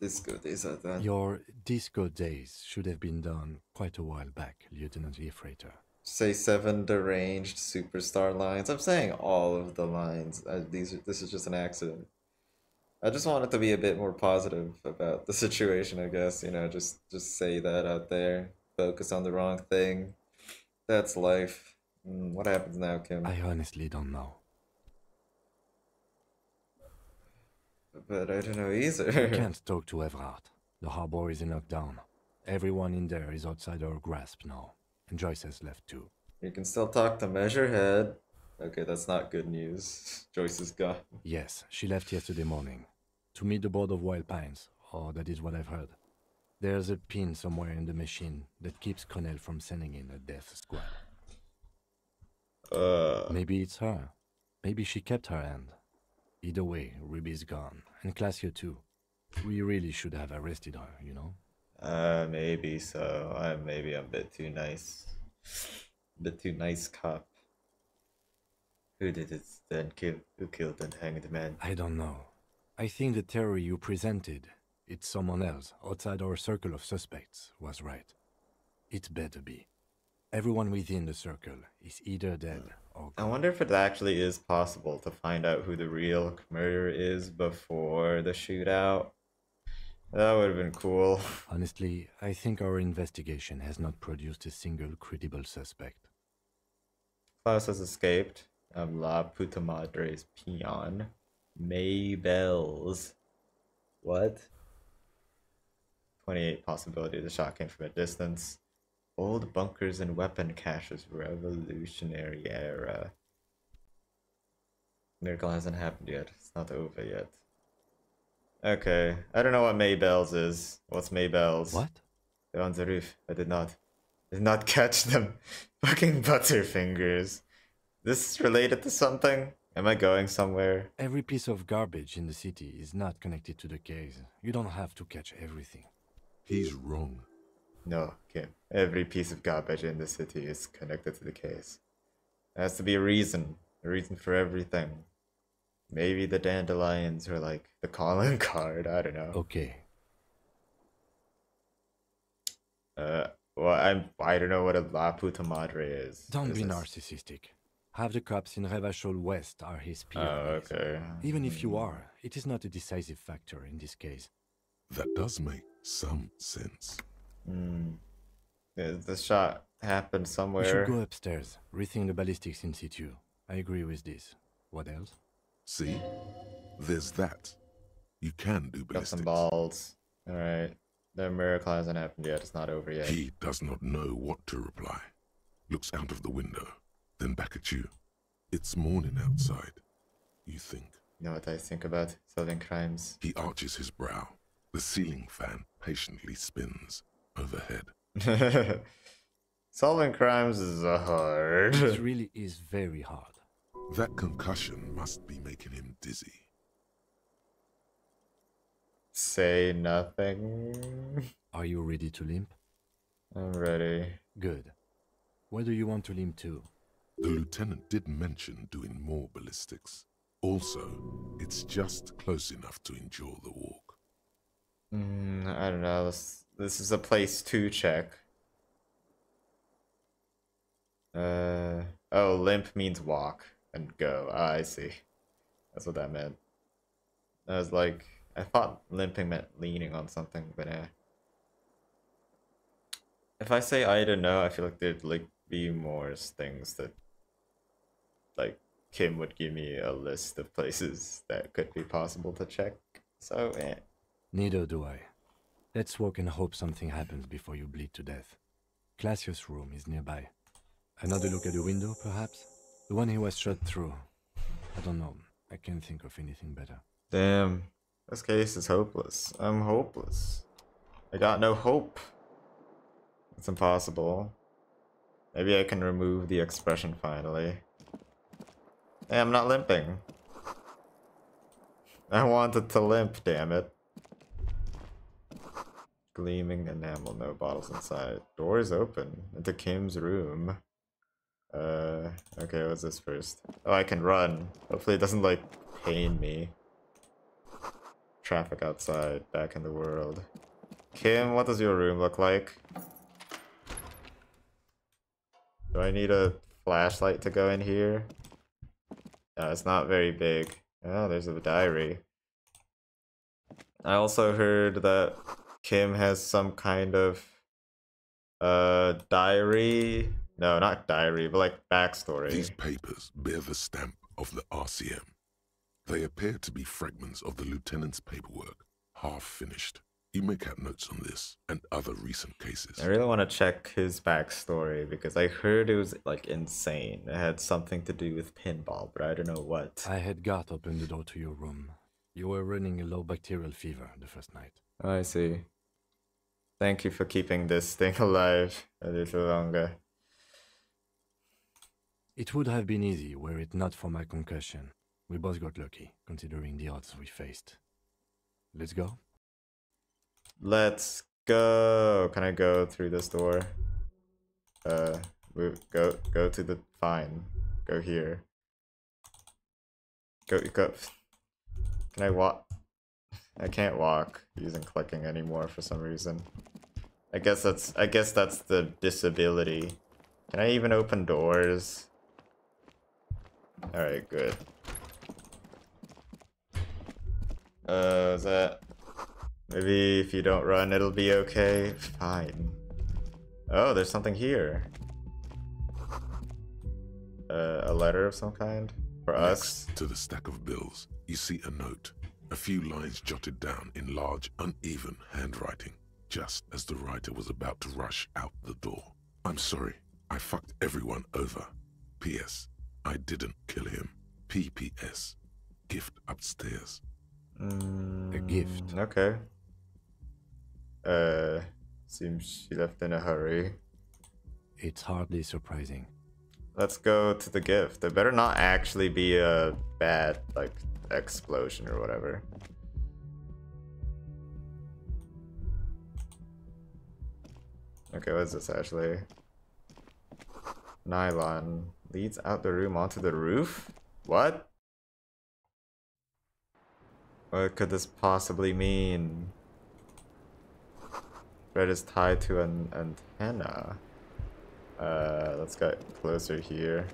Disco days are done. Your disco days should have been done quite a while back, Lieutenant Freighter. Say 7 deranged superstar lines. I'm saying all of the lines. This is just an accident. I just wanted to be a bit more positive about the situation, I guess. You know, just say that out there. Focus on the wrong thing. That's life. What happens now, Kim? I honestly don't know. But I don't know either. I can't talk to Everard. The harbor is in lockdown. Everyone in there is outside our grasp now. And Joyce has left too. You can still talk to Measurehead. Okay, that's not good news. Joyce is gone. Yes, she left yesterday morning. To meet the board of Wild Pines. Oh, that is what I've heard. There's a pin somewhere in the machine that keeps Connell from sending in a death squad. Maybe it's her. Maybe she kept her hand. Either way, Ruby's gone. And Classio too. We really should have arrested her, you know? Maybe so. Maybe I'm a bit too nice. A bit too nice cop. Who did it then kill? Who killed and hanged the man? I don't know. I think the theory you presented It's someone else, outside our circle of suspects, was right. It better be. Everyone within the circle is either dead or I gone. wonder if it actually is possible to find out who the real murderer is before the shootout. That would have been cool. Honestly, I think our investigation has not produced a single credible suspect. Klaus has escaped. La puta madre's peon. Maybells. What? 28 possibility the shot came from a distance. Old bunkers and weapon caches, Revolutionary era. Miracle hasn't happened yet. It's not over yet. Okay, I don't know what Maybells is. What's Maybells? What? They're on the roof. I did not catch them. Fucking butterfingers. This is related to something? Am I going somewhere? Every piece of garbage in the city is not connected to the case. You don't have to catch everything. He's wrong. No, Kim. Every piece of garbage in the city is connected to the case. There has to be a reason for everything. Maybe the dandelions are like the calling card, I don't know. Okay. Well, I don't know what a La Puta Madre is. Don't be narcissistic. Half the cops in Revachol West are his peers. Oh, okay. Even if you are, it is not a decisive factor in this case. That does make some sense. The shot happened somewhere. We should go upstairs, rethink the ballistics in situ. I agree with this. What else? See? There's that. You can do ballistics. Got some balls. Alright. The miracle hasn't happened yet. It's not over yet. He does not know what to reply. Looks out of the window, then back at you. It's morning outside. You think. You know what I think about solving crimes? He arches his brow. The ceiling fan patiently spins overhead. Solving crimes is hard. It really is very hard. That concussion must be making him dizzy. Say nothing. Are you ready to limp? I'm ready. Good. Where do you want to limp to? The lieutenant did mention doing more ballistics. Also, it's just close enough to endure the walk. I don't know. This is a place to check. Oh, limp means walk and go. Ah, I see. That's what that meant. I was like, I thought limping meant leaning on something, but if I say I don't know, I feel like there'd like be more things that like Kim would give me a list of places that could be possible to check. So Neither do I. Let's walk and hope something happens before you bleed to death. Classius' room is nearby. Another look at the window, perhaps? The one he was shot through. I don't know. I can't think of anything better. Damn. This case is hopeless. I'm hopeless. I got no hope. It's impossible. Maybe I can remove the expression finally. Hey, I'm not limping. I wanted to limp, damn it. Gleaming enamel, no bottles inside. Doors open into Kim's room. Okay, what's this first? Oh, I can run. Hopefully it doesn't, like, pain me. Traffic outside, back in the world. Kim, what does your room look like? Do I need a flashlight to go in here? No, it's not very big. Oh, there's a diary. I also heard that Kim has some kind of diary. No, not diary, but like backstory. These papers bear the stamp of the RCM. They appear to be fragments of the lieutenant's paperwork, half finished. You make out notes on this and other recent cases. I really want to check his backstory because I heard it was like insane. It had something to do with pinball, but I don't know what. I had God open the door to your room. You were running a low bacterial fever the first night. Oh, I see. Thank you for keeping this thing alive a little longer. It would have been easy were it not for my concussion. We both got lucky, considering the odds we faced. Let's go? Let's go! Can I go through this door? Go to the... Fine. Go here. Go. Can I walk? I can't walk using clicking anymore for some reason. I guess that's the disability. Can I even open doors? Alright, good. Is that... Maybe if you don't run, it'll be okay? Fine. Oh, there's something here. A letter of some kind? For us? Next to the stack of bills, you see a note. A few lines jotted down in large, uneven handwriting, just as the writer was about to rush out the door. I'm sorry, I fucked everyone over. P.S. I didn't kill him. P.P.S. Gift upstairs. A gift. Okay. Seems she left in a hurry. It's hardly surprising. Let's go to the gift. There better not actually be a bad, like, explosion or whatever. Okay, what is this actually? Nylon leads out the room onto the roof? What? What could this possibly mean? Thread is tied to an antenna. Let's get closer here.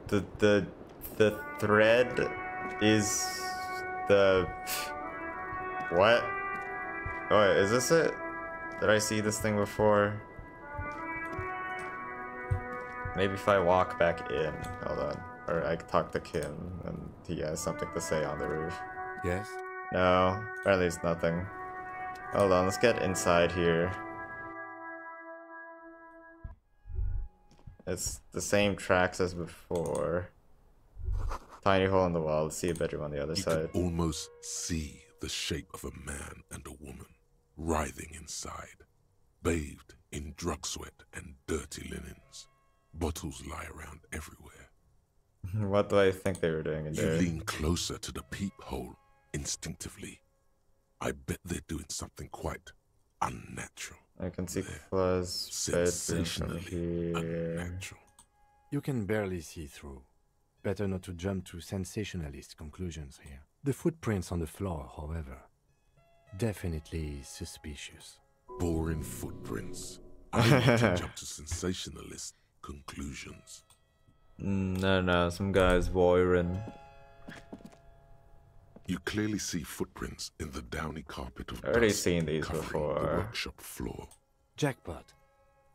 The thread is the... What? Oh, is this it? Did I see this thing before? Maybe if I walk back in. Hold on. Or I talk to Kim and he has something to say on the roof. Yes? No, apparently it's nothing. Hold on, let's get inside here. It's the same tracks as before. Tiny hole in the wall. Let's see a bedroom on the other side. You can almost see the shape of a man and a woman writhing inside, bathed in drug sweat and dirty linens. Bottles lie around everywhere. What do I think they were doing in there? You lean closer to the peephole instinctively. I bet they're doing something quite unnatural. I can see Fla's bedroom from here. Unnatural. You can barely see through. Better not to jump to sensationalist conclusions here. The footprints on the floor, however, definitely suspicious. Boring footprints. I need to jump to sensationalist conclusions. No, some guy's voyeuring. You clearly see footprints in the downy carpet of I've already dust seen these covering before. the workshop floor. Jackpot.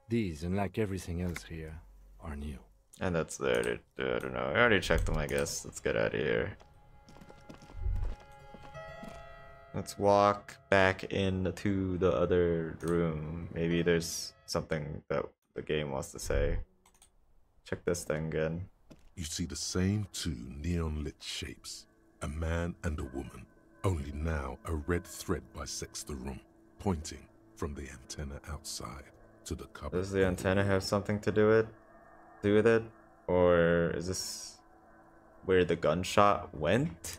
These, unlike everything else here, are new. And that's there. I don't know. I already checked them, I guess. Let's get out of here. Let's walk back into the other room. Maybe there's something that the game wants to say. Check this thing again. You see the same two neon-lit shapes. A man and a woman. Only now a red thread bisects the room, pointing from the antenna outside to the cupboard. Does the antenna have something to do with it? Or is this where the gunshot went?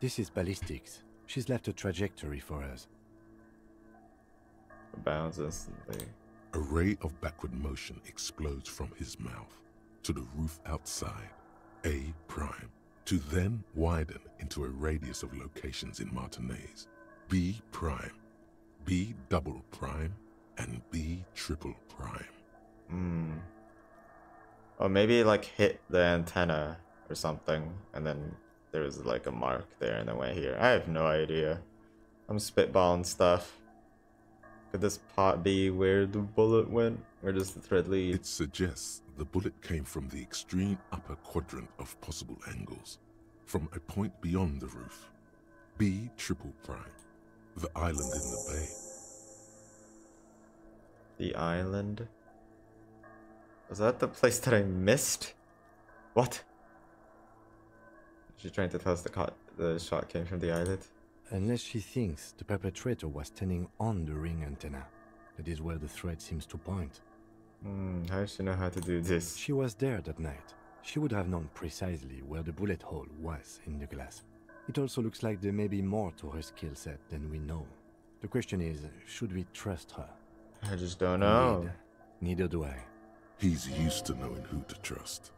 This is ballistics. She's left a trajectory for us. Bounds instantly. A ray of backward motion explodes from his mouth to the roof outside, A prime, to then widen into a radius of locations in Martinez, B prime, B double prime, and B triple prime. Or maybe like hit the antenna or something, and then there was like a mark there and then went here. I have no idea. I'm spitballing stuff. Could this pot be where the bullet went? Where does the thread lead? It suggests the bullet came from the extreme upper quadrant of possible angles, from a point beyond the roof. B triple prime, the island in the bay. The island? Was that the place that I missed? What? She's trying to tell us the shot came from the island? Unless she thinks the perpetrator was standing on the ring antenna. That is where the thread seems to point. How does she know how to do this? She was there that night. She would have known precisely where the bullet hole was in the glass. It also looks like there may be more to her skill set than we know. The question is, should we trust her? I just don't know. Indeed, neither do I. He's used to knowing who to trust.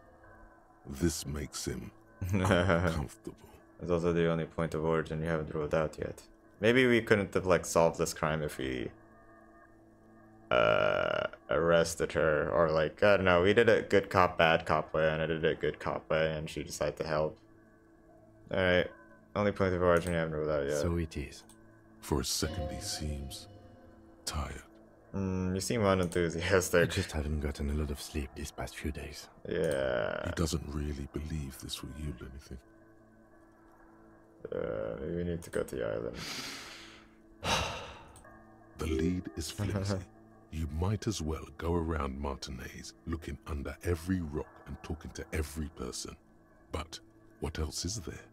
This makes him uncomfortable. It's also the only point of origin you haven't ruled out yet. Maybe we couldn't have like solved this crime if we arrested her, or like, I don't know, we did a good cop bad cop way and I did a good cop way and she decided to help. Alright, only point of origin you haven't ruled out yet. So it is. For a second he seems tired. You seem unenthusiastic. I just haven't gotten a lot of sleep these past few days. Yeah. He doesn't really believe this will yield anything. Maybe we need to go to the island. The lead is flimsy. You might as well go around Martinez looking under every rock and talking to every person. But what else is there?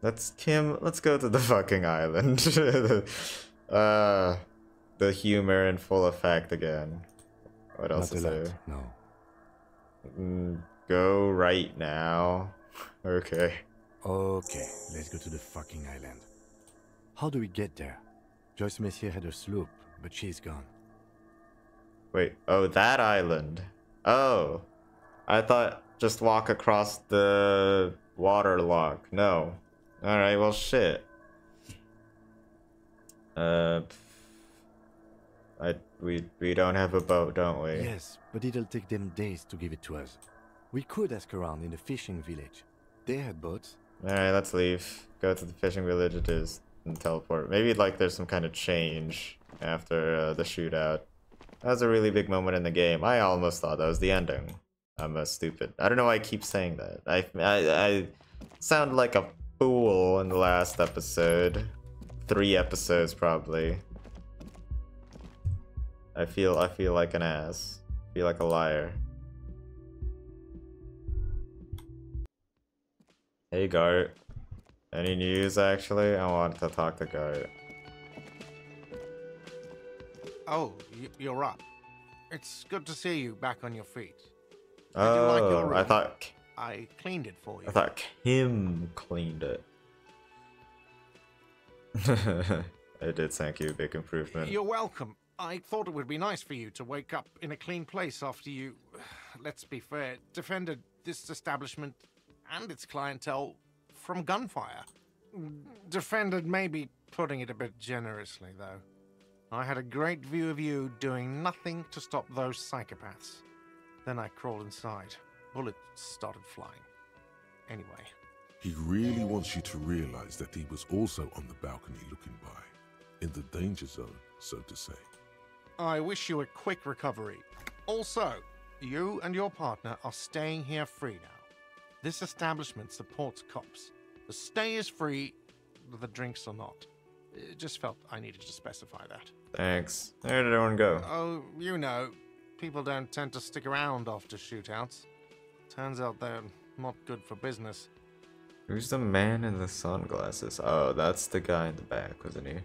Let's go to the fucking island. The humor in full effect again. What else is there? No. Go right now. Okay. Okay, let's go to the fucking island. How do we get there? Joyce Messier had a sloop, but she's gone. Wait, oh, that island. Oh. I thought just walk across the waterlock. No. Alright, well, shit. We don't have a boat, don't we? Yes, but it'll take them days to give it to us. We could ask around in the fishing village. They had boats. Alright, let's leave. Go to the fishing village it is and teleport. Maybe like there's some kind of change after the shootout. That was a really big moment in the game. I almost thought that was the ending. I'm stupid. I don't know why I keep saying that. I sound like a fool in the last episode. 3 episodes probably. I feel like an ass. I feel like a liar. Hey Gart. Any news actually? I want to talk to Gart. Oh, you're up. It's good to see you back on your feet. Oh, I thought I cleaned it for you. I thought Kim cleaned it. I did, thank you. Big improvement. You're welcome. I thought it would be nice for you to wake up in a clean place after you, let's be fair, defended this establishment and its clientele from gunfire. Defended may be putting it a bit generously, though. I had a great view of you doing nothing to stop those psychopaths. Then I crawled inside. Bullets started flying. Anyway. He really wants you to realize that he was also on the balcony looking by. In the danger zone, so to say. I wish you a quick recovery. Also, you and your partner are staying here free now. This establishment supports cops. The stay is free, the drinks are not. It just felt I needed to specify that. Thanks. Where did everyone go? Oh, you know, people don't tend to stick around after shootouts. Turns out they're not good for business. Who's the man in the sunglasses? Oh, that's the guy in the back, wasn't he?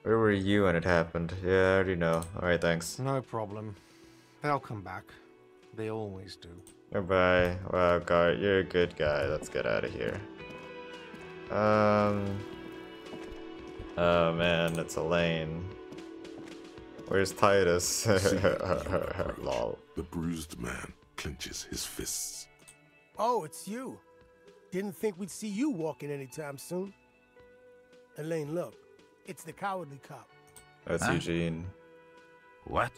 Where were you when it happened? Yeah, I already know. Alright, thanks. No problem. They'll come back. They always do. Goodbye. Wow, Gart, you're a good guy. Let's get out of here. Oh man, it's Elaine. Where's Titus? Lol. The bruised man clenches his fists. Oh, it's you. Didn't think we'd see you walking anytime soon. Elaine, look. It's the cowardly cop. That's Eugene. What?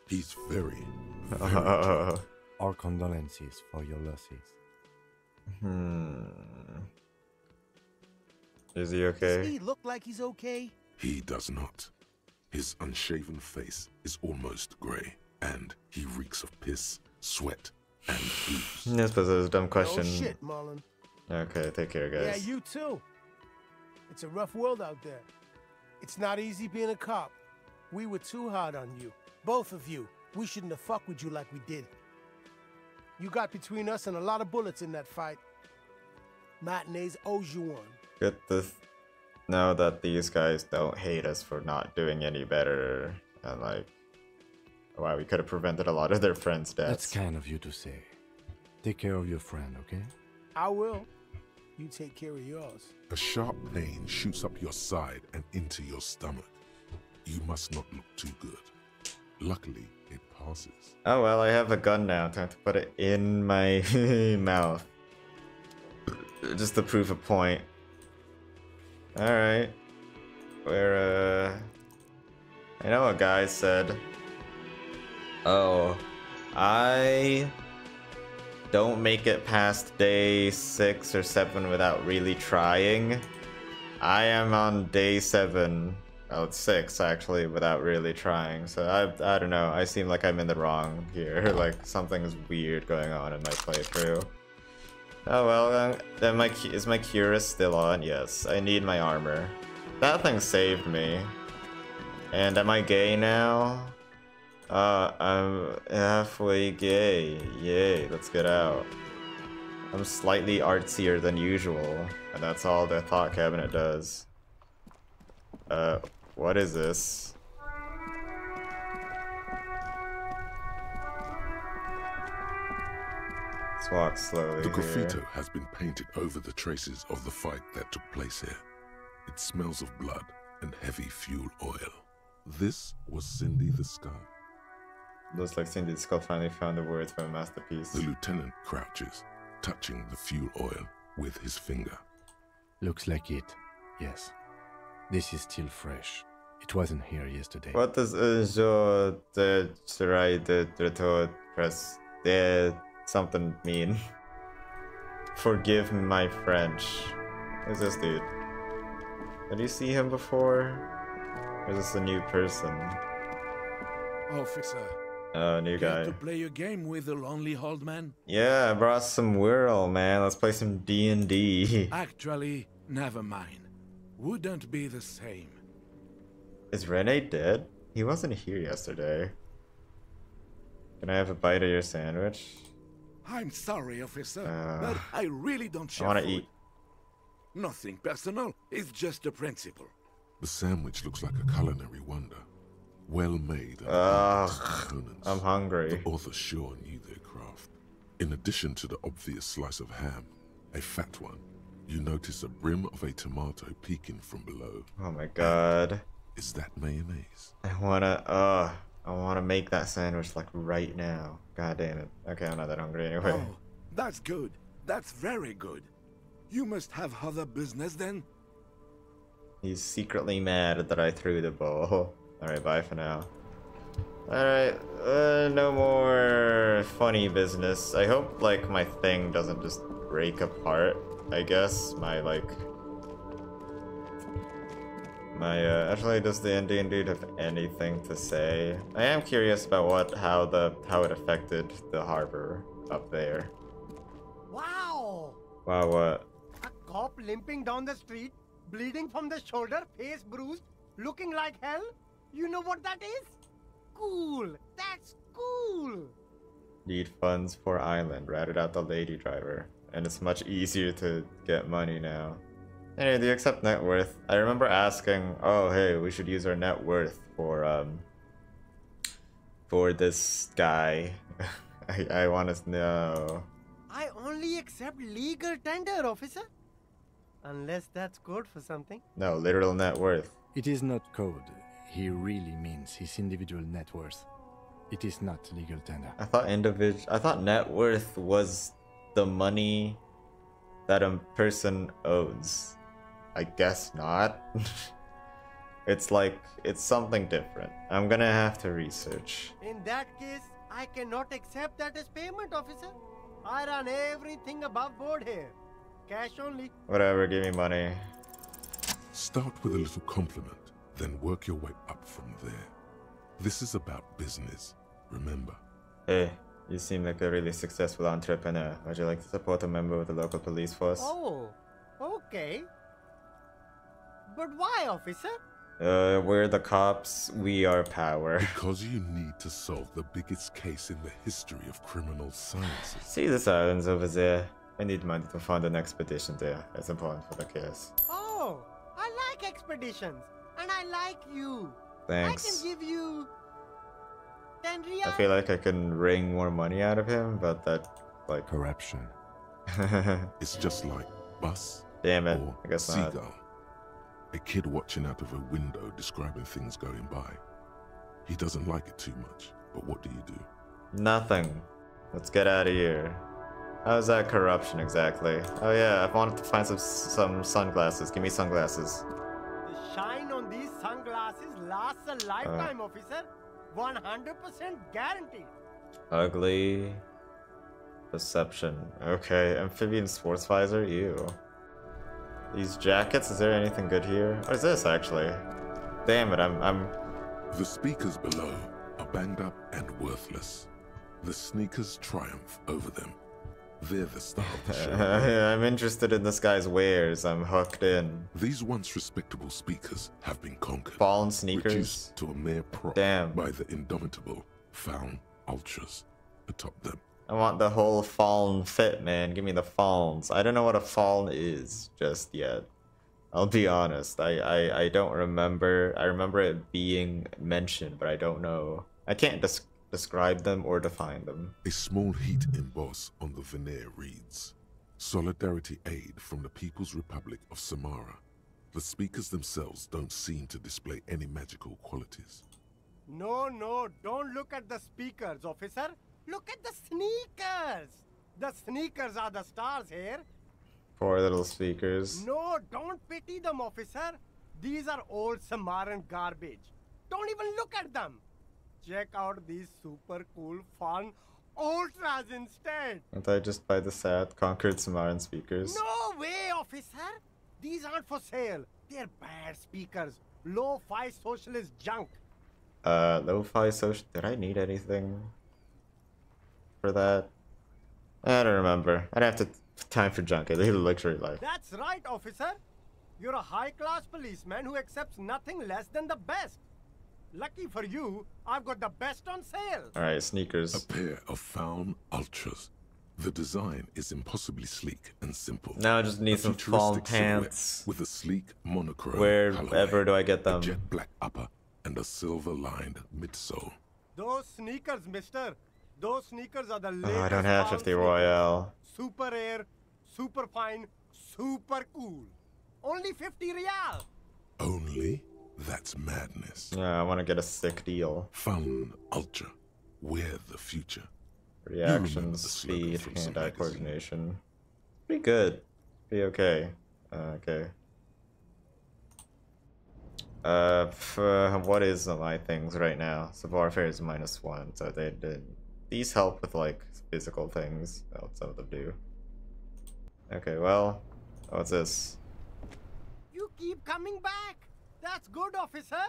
He's very Our condolences for your losses. Is he okay? Does he look like he's okay? He does not. His unshaven face is almost grey, and he reeks of piss, sweat, and booze. Yes, but that was a dumb question. Oh shit, Marlon. Okay, take care, guys. Yeah, you too. It's a rough world out there. It's not easy being a cop. We were too hard on you. Both of you. We shouldn't have fucked with you like we did. You got between us and a lot of bullets in that fight. Martinez owes you one. Good to know that these guys don't hate us for not doing any better. And like, wow, we could have prevented a lot of their friends' deaths. That's kind of you to say. Take care of your friend, okay? I will. You take care of yours. A sharp pain shoots up your side and into your stomach. You must not look too good. Luckily, it passes. Oh well, I have a gun now. Time to put it in my mouth. just to prove a point. Alright. Where, I know a guy said, oh, I don't make it past day 6 or 7 without really trying. I am on day 7. Oh, it's 6 actually, without really trying. So I don't know. I seem like I'm in the wrong here. Like something's weird going on in my playthrough. Oh well. Then is my Cura still on? Yes. I need my armor. That thing saved me. And am I gay now? I'm halfway gay. Yay! Let's get out. I'm slightly artsier than usual, and that's all the thought cabinet does. What is this? Let's walk slowly. The graffito has been painted over the traces of the fight that took place here. It smells of blood and heavy fuel oil. This was Cindy the Skull. Looks like Cindy the Skull finally found the words for a masterpiece. The lieutenant crouches, touching the fuel oil with his finger. Looks like it, yes. This is still fresh. It wasn't here yesterday. What does press something mean? Forgive my French. Who's this dude? Did you see him before? Or is this a new person? Officer. Oh, new guy. To play a game with the lonely old man? Yeah, I brought some whirl, man. Let's play some D&D. Actually, never mind. Wouldn't be the same. Is Rene dead? He wasn't here yesterday. Can I have a bite of your sandwich? I'm sorry, officer, but I really don't share I want to food. eat. Nothing personal, it's just a principle. The sandwich looks like a culinary wonder. Well made and components. I'm hungry. The author sure knew their craft. In addition to the obvious slice of ham, a fat one, you notice a brim of a tomato peeking from below. Oh my god. Is that mayonnaise? I wanna make that sandwich like right now. God damn it. Okay, I'm not that hungry anyway. Oh, that's good. That's very good. You must have other business then? He's secretly mad that I threw the ball. Alright, bye for now. Alright, no more funny business. I hope, like, my thing doesn't just break apart, I guess. Actually, does the Indian dude have anything to say? I am curious about how it affected the harbor up there. Wow! Wow, what? A cop limping down the street, bleeding from the shoulder, face bruised, looking like hell? You know what that is? Cool! That's cool! Need funds for island. Ratted out the lady driver. And it's much easier to get money now. Anyway, do you accept net worth? I remember asking, oh hey, we should use our net worth for this guy. I want to know. I only accept legal tender, officer. Unless that's code for something. No, literal net worth. It is not code. He really means his individual net worth. It is not legal tender. I thought net worth was the money that a person owns. I guess not. It's something different. I'm gonna have to research. In that case, I cannot accept that as payment, officer. I run everything above board here. Cash only. Whatever, give me money. Start with a little compliment, then work your way up from there. This is about business, remember. Hey, you seem like a really successful entrepreneur. Would you like to support a member of the local police force? Oh, okay. But why, officer? We're the cops, we are power. Because you need to solve the biggest case in the history of criminal sciences. See the islands over there? I need money to fund an expedition there. It's important for the case. Oh, I like expeditions. And I like you. Thanks. I can give you 10 reals. I feel like I can wring more money out of him, but that, like... corruption. It's just like bus Damn it, or I guess not. seagull. A kid watching out of a window describing things going by. He doesn't like it too much, but what do you do? Nothing. Let's get out of here. How's that corruption exactly? Oh yeah, I wanted to find some sunglasses. Give me sunglasses. The shine on these sunglasses lasts a lifetime, officer. 100% guaranteed. Ugly. Perception. Okay, amphibian sports visor. Ew. These jackets. Is there anything good here? What is this actually? Damn it! I'm. The speakers below are banged up and worthless. The sneakers triumph over them. They're the star of the show. I'm interested in this guy's wares. I'm hooked in. These once respectable speakers have been conquered. Fallen sneakers. Reduced to a mere prop. Damn. By the indomitable Fallen Ultras atop them. I want the whole fallen fit, man. Give me the fallens. I don't know what a fallen is just yet. I'll be honest. I don't remember. I remember it being mentioned, but I don't know. I can't describe them or define them. A small heat emboss on the veneer reads, Solidarity Aid from the People's Republic of Samara. The speakers themselves don't seem to display any magical qualities. No, don't look at the speakers, officer. Look at the sneakers. The sneakers are the stars here. Poor little speakers. No, don't pity them, officer. These are old Samaran garbage. Don't even look at them. Check out these super cool, fun Ultras instead. Can't I just buy the sad conquered Samaran speakers? No way, officer. These aren't for sale. They're bad speakers. Low-fi socialist junk. Lo-fi social. Did I need anything for that? I don't remember. I'd have to time for junk. I lead a luxury life. That's right, officer. You're a high-class policeman who accepts nothing less than the best. Lucky for you, I've got the best on sale. Alright, sneakers. A pair of Fallen Ultras. The design is impossibly sleek and simple. Now I just need some fallen pants. With a sleek monochrome. Wherever do I get them? A jet black upper and a silver-lined midsole. Those sneakers, mister. Those sneakers are the latest. I don't have 50 Royale. Super air, super fine, super cool. Only 50 real. Only? That's madness. Yeah, I want to get a sick deal. Fallen Ultra. We're the future. Reaction, speed, hand-eye coordination. Pretty good. Pretty okay. Okay. What is my things right now? So warfare is -1, so they did. These help with like physical things. Well, some of them do. Okay, well, what's this? You keep coming back. That's good, officer.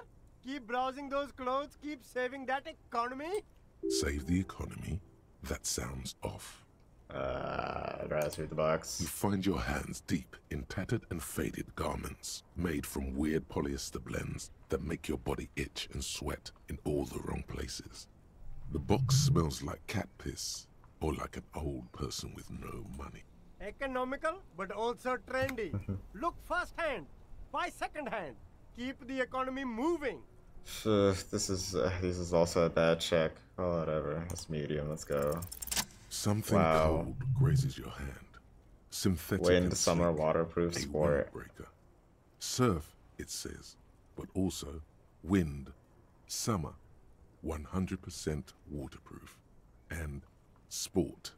Keep browsing those clothes. Keep saving that economy. Save the economy? That sounds off. Browse through the box. You find your hands deep in tattered and faded garments made from weird polyester blends that make your body itch and sweat in all the wrong places. The box smells like cat piss or like an old person with no money. Economical, but also trendy. Look firsthand. Buy secondhand. Keep the economy moving. This is also a bad check. Oh, whatever. It's medium. Let's go. Something cold grazes your hand. Synthetic wind, summer, waterproof, sport. Breaker. Surf, it says, but also wind, summer, 100% waterproof, and sport.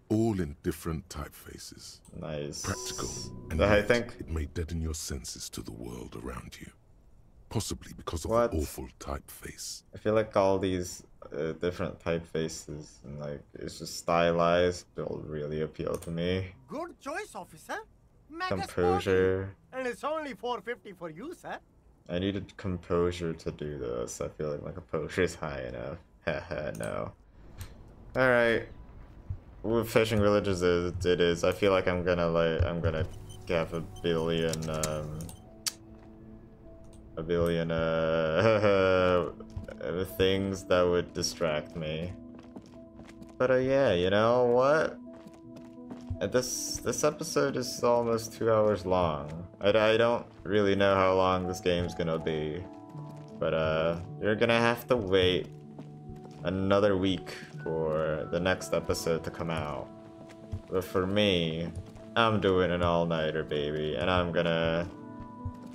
All in different typefaces. Nice. Practical, and I think it may deaden your senses to the world around you. Possibly because of the awful typeface. I feel like all these different typefaces and like it's just stylized will really appeal to me. Good choice, officer. Mega Composure. sporty. And it's only $4.50 for you, sir. I needed composure to do this. I feel like my composure is high enough. Haha, no. Alright. With fishing villages it is. I feel like I'm gonna have a billion things that would distract me. But yeah, you know what? This episode is almost 2 hours long. I don't really know how long this game's gonna be. But you're gonna have to wait another week for the next episode to come out. But for me, I'm doing an all-nighter, baby, and I'm gonna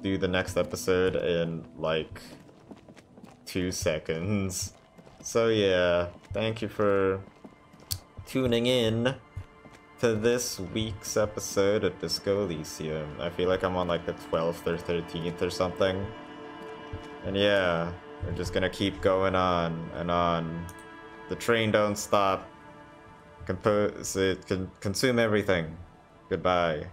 do the next episode in like 2 seconds. So yeah, thank you for tuning in. to this week's episode of Disco Elysium. I feel like I'm on like the 12th or 13th or something. And yeah, we're just gonna keep going on and on. The train don't stop. Consume everything. Goodbye.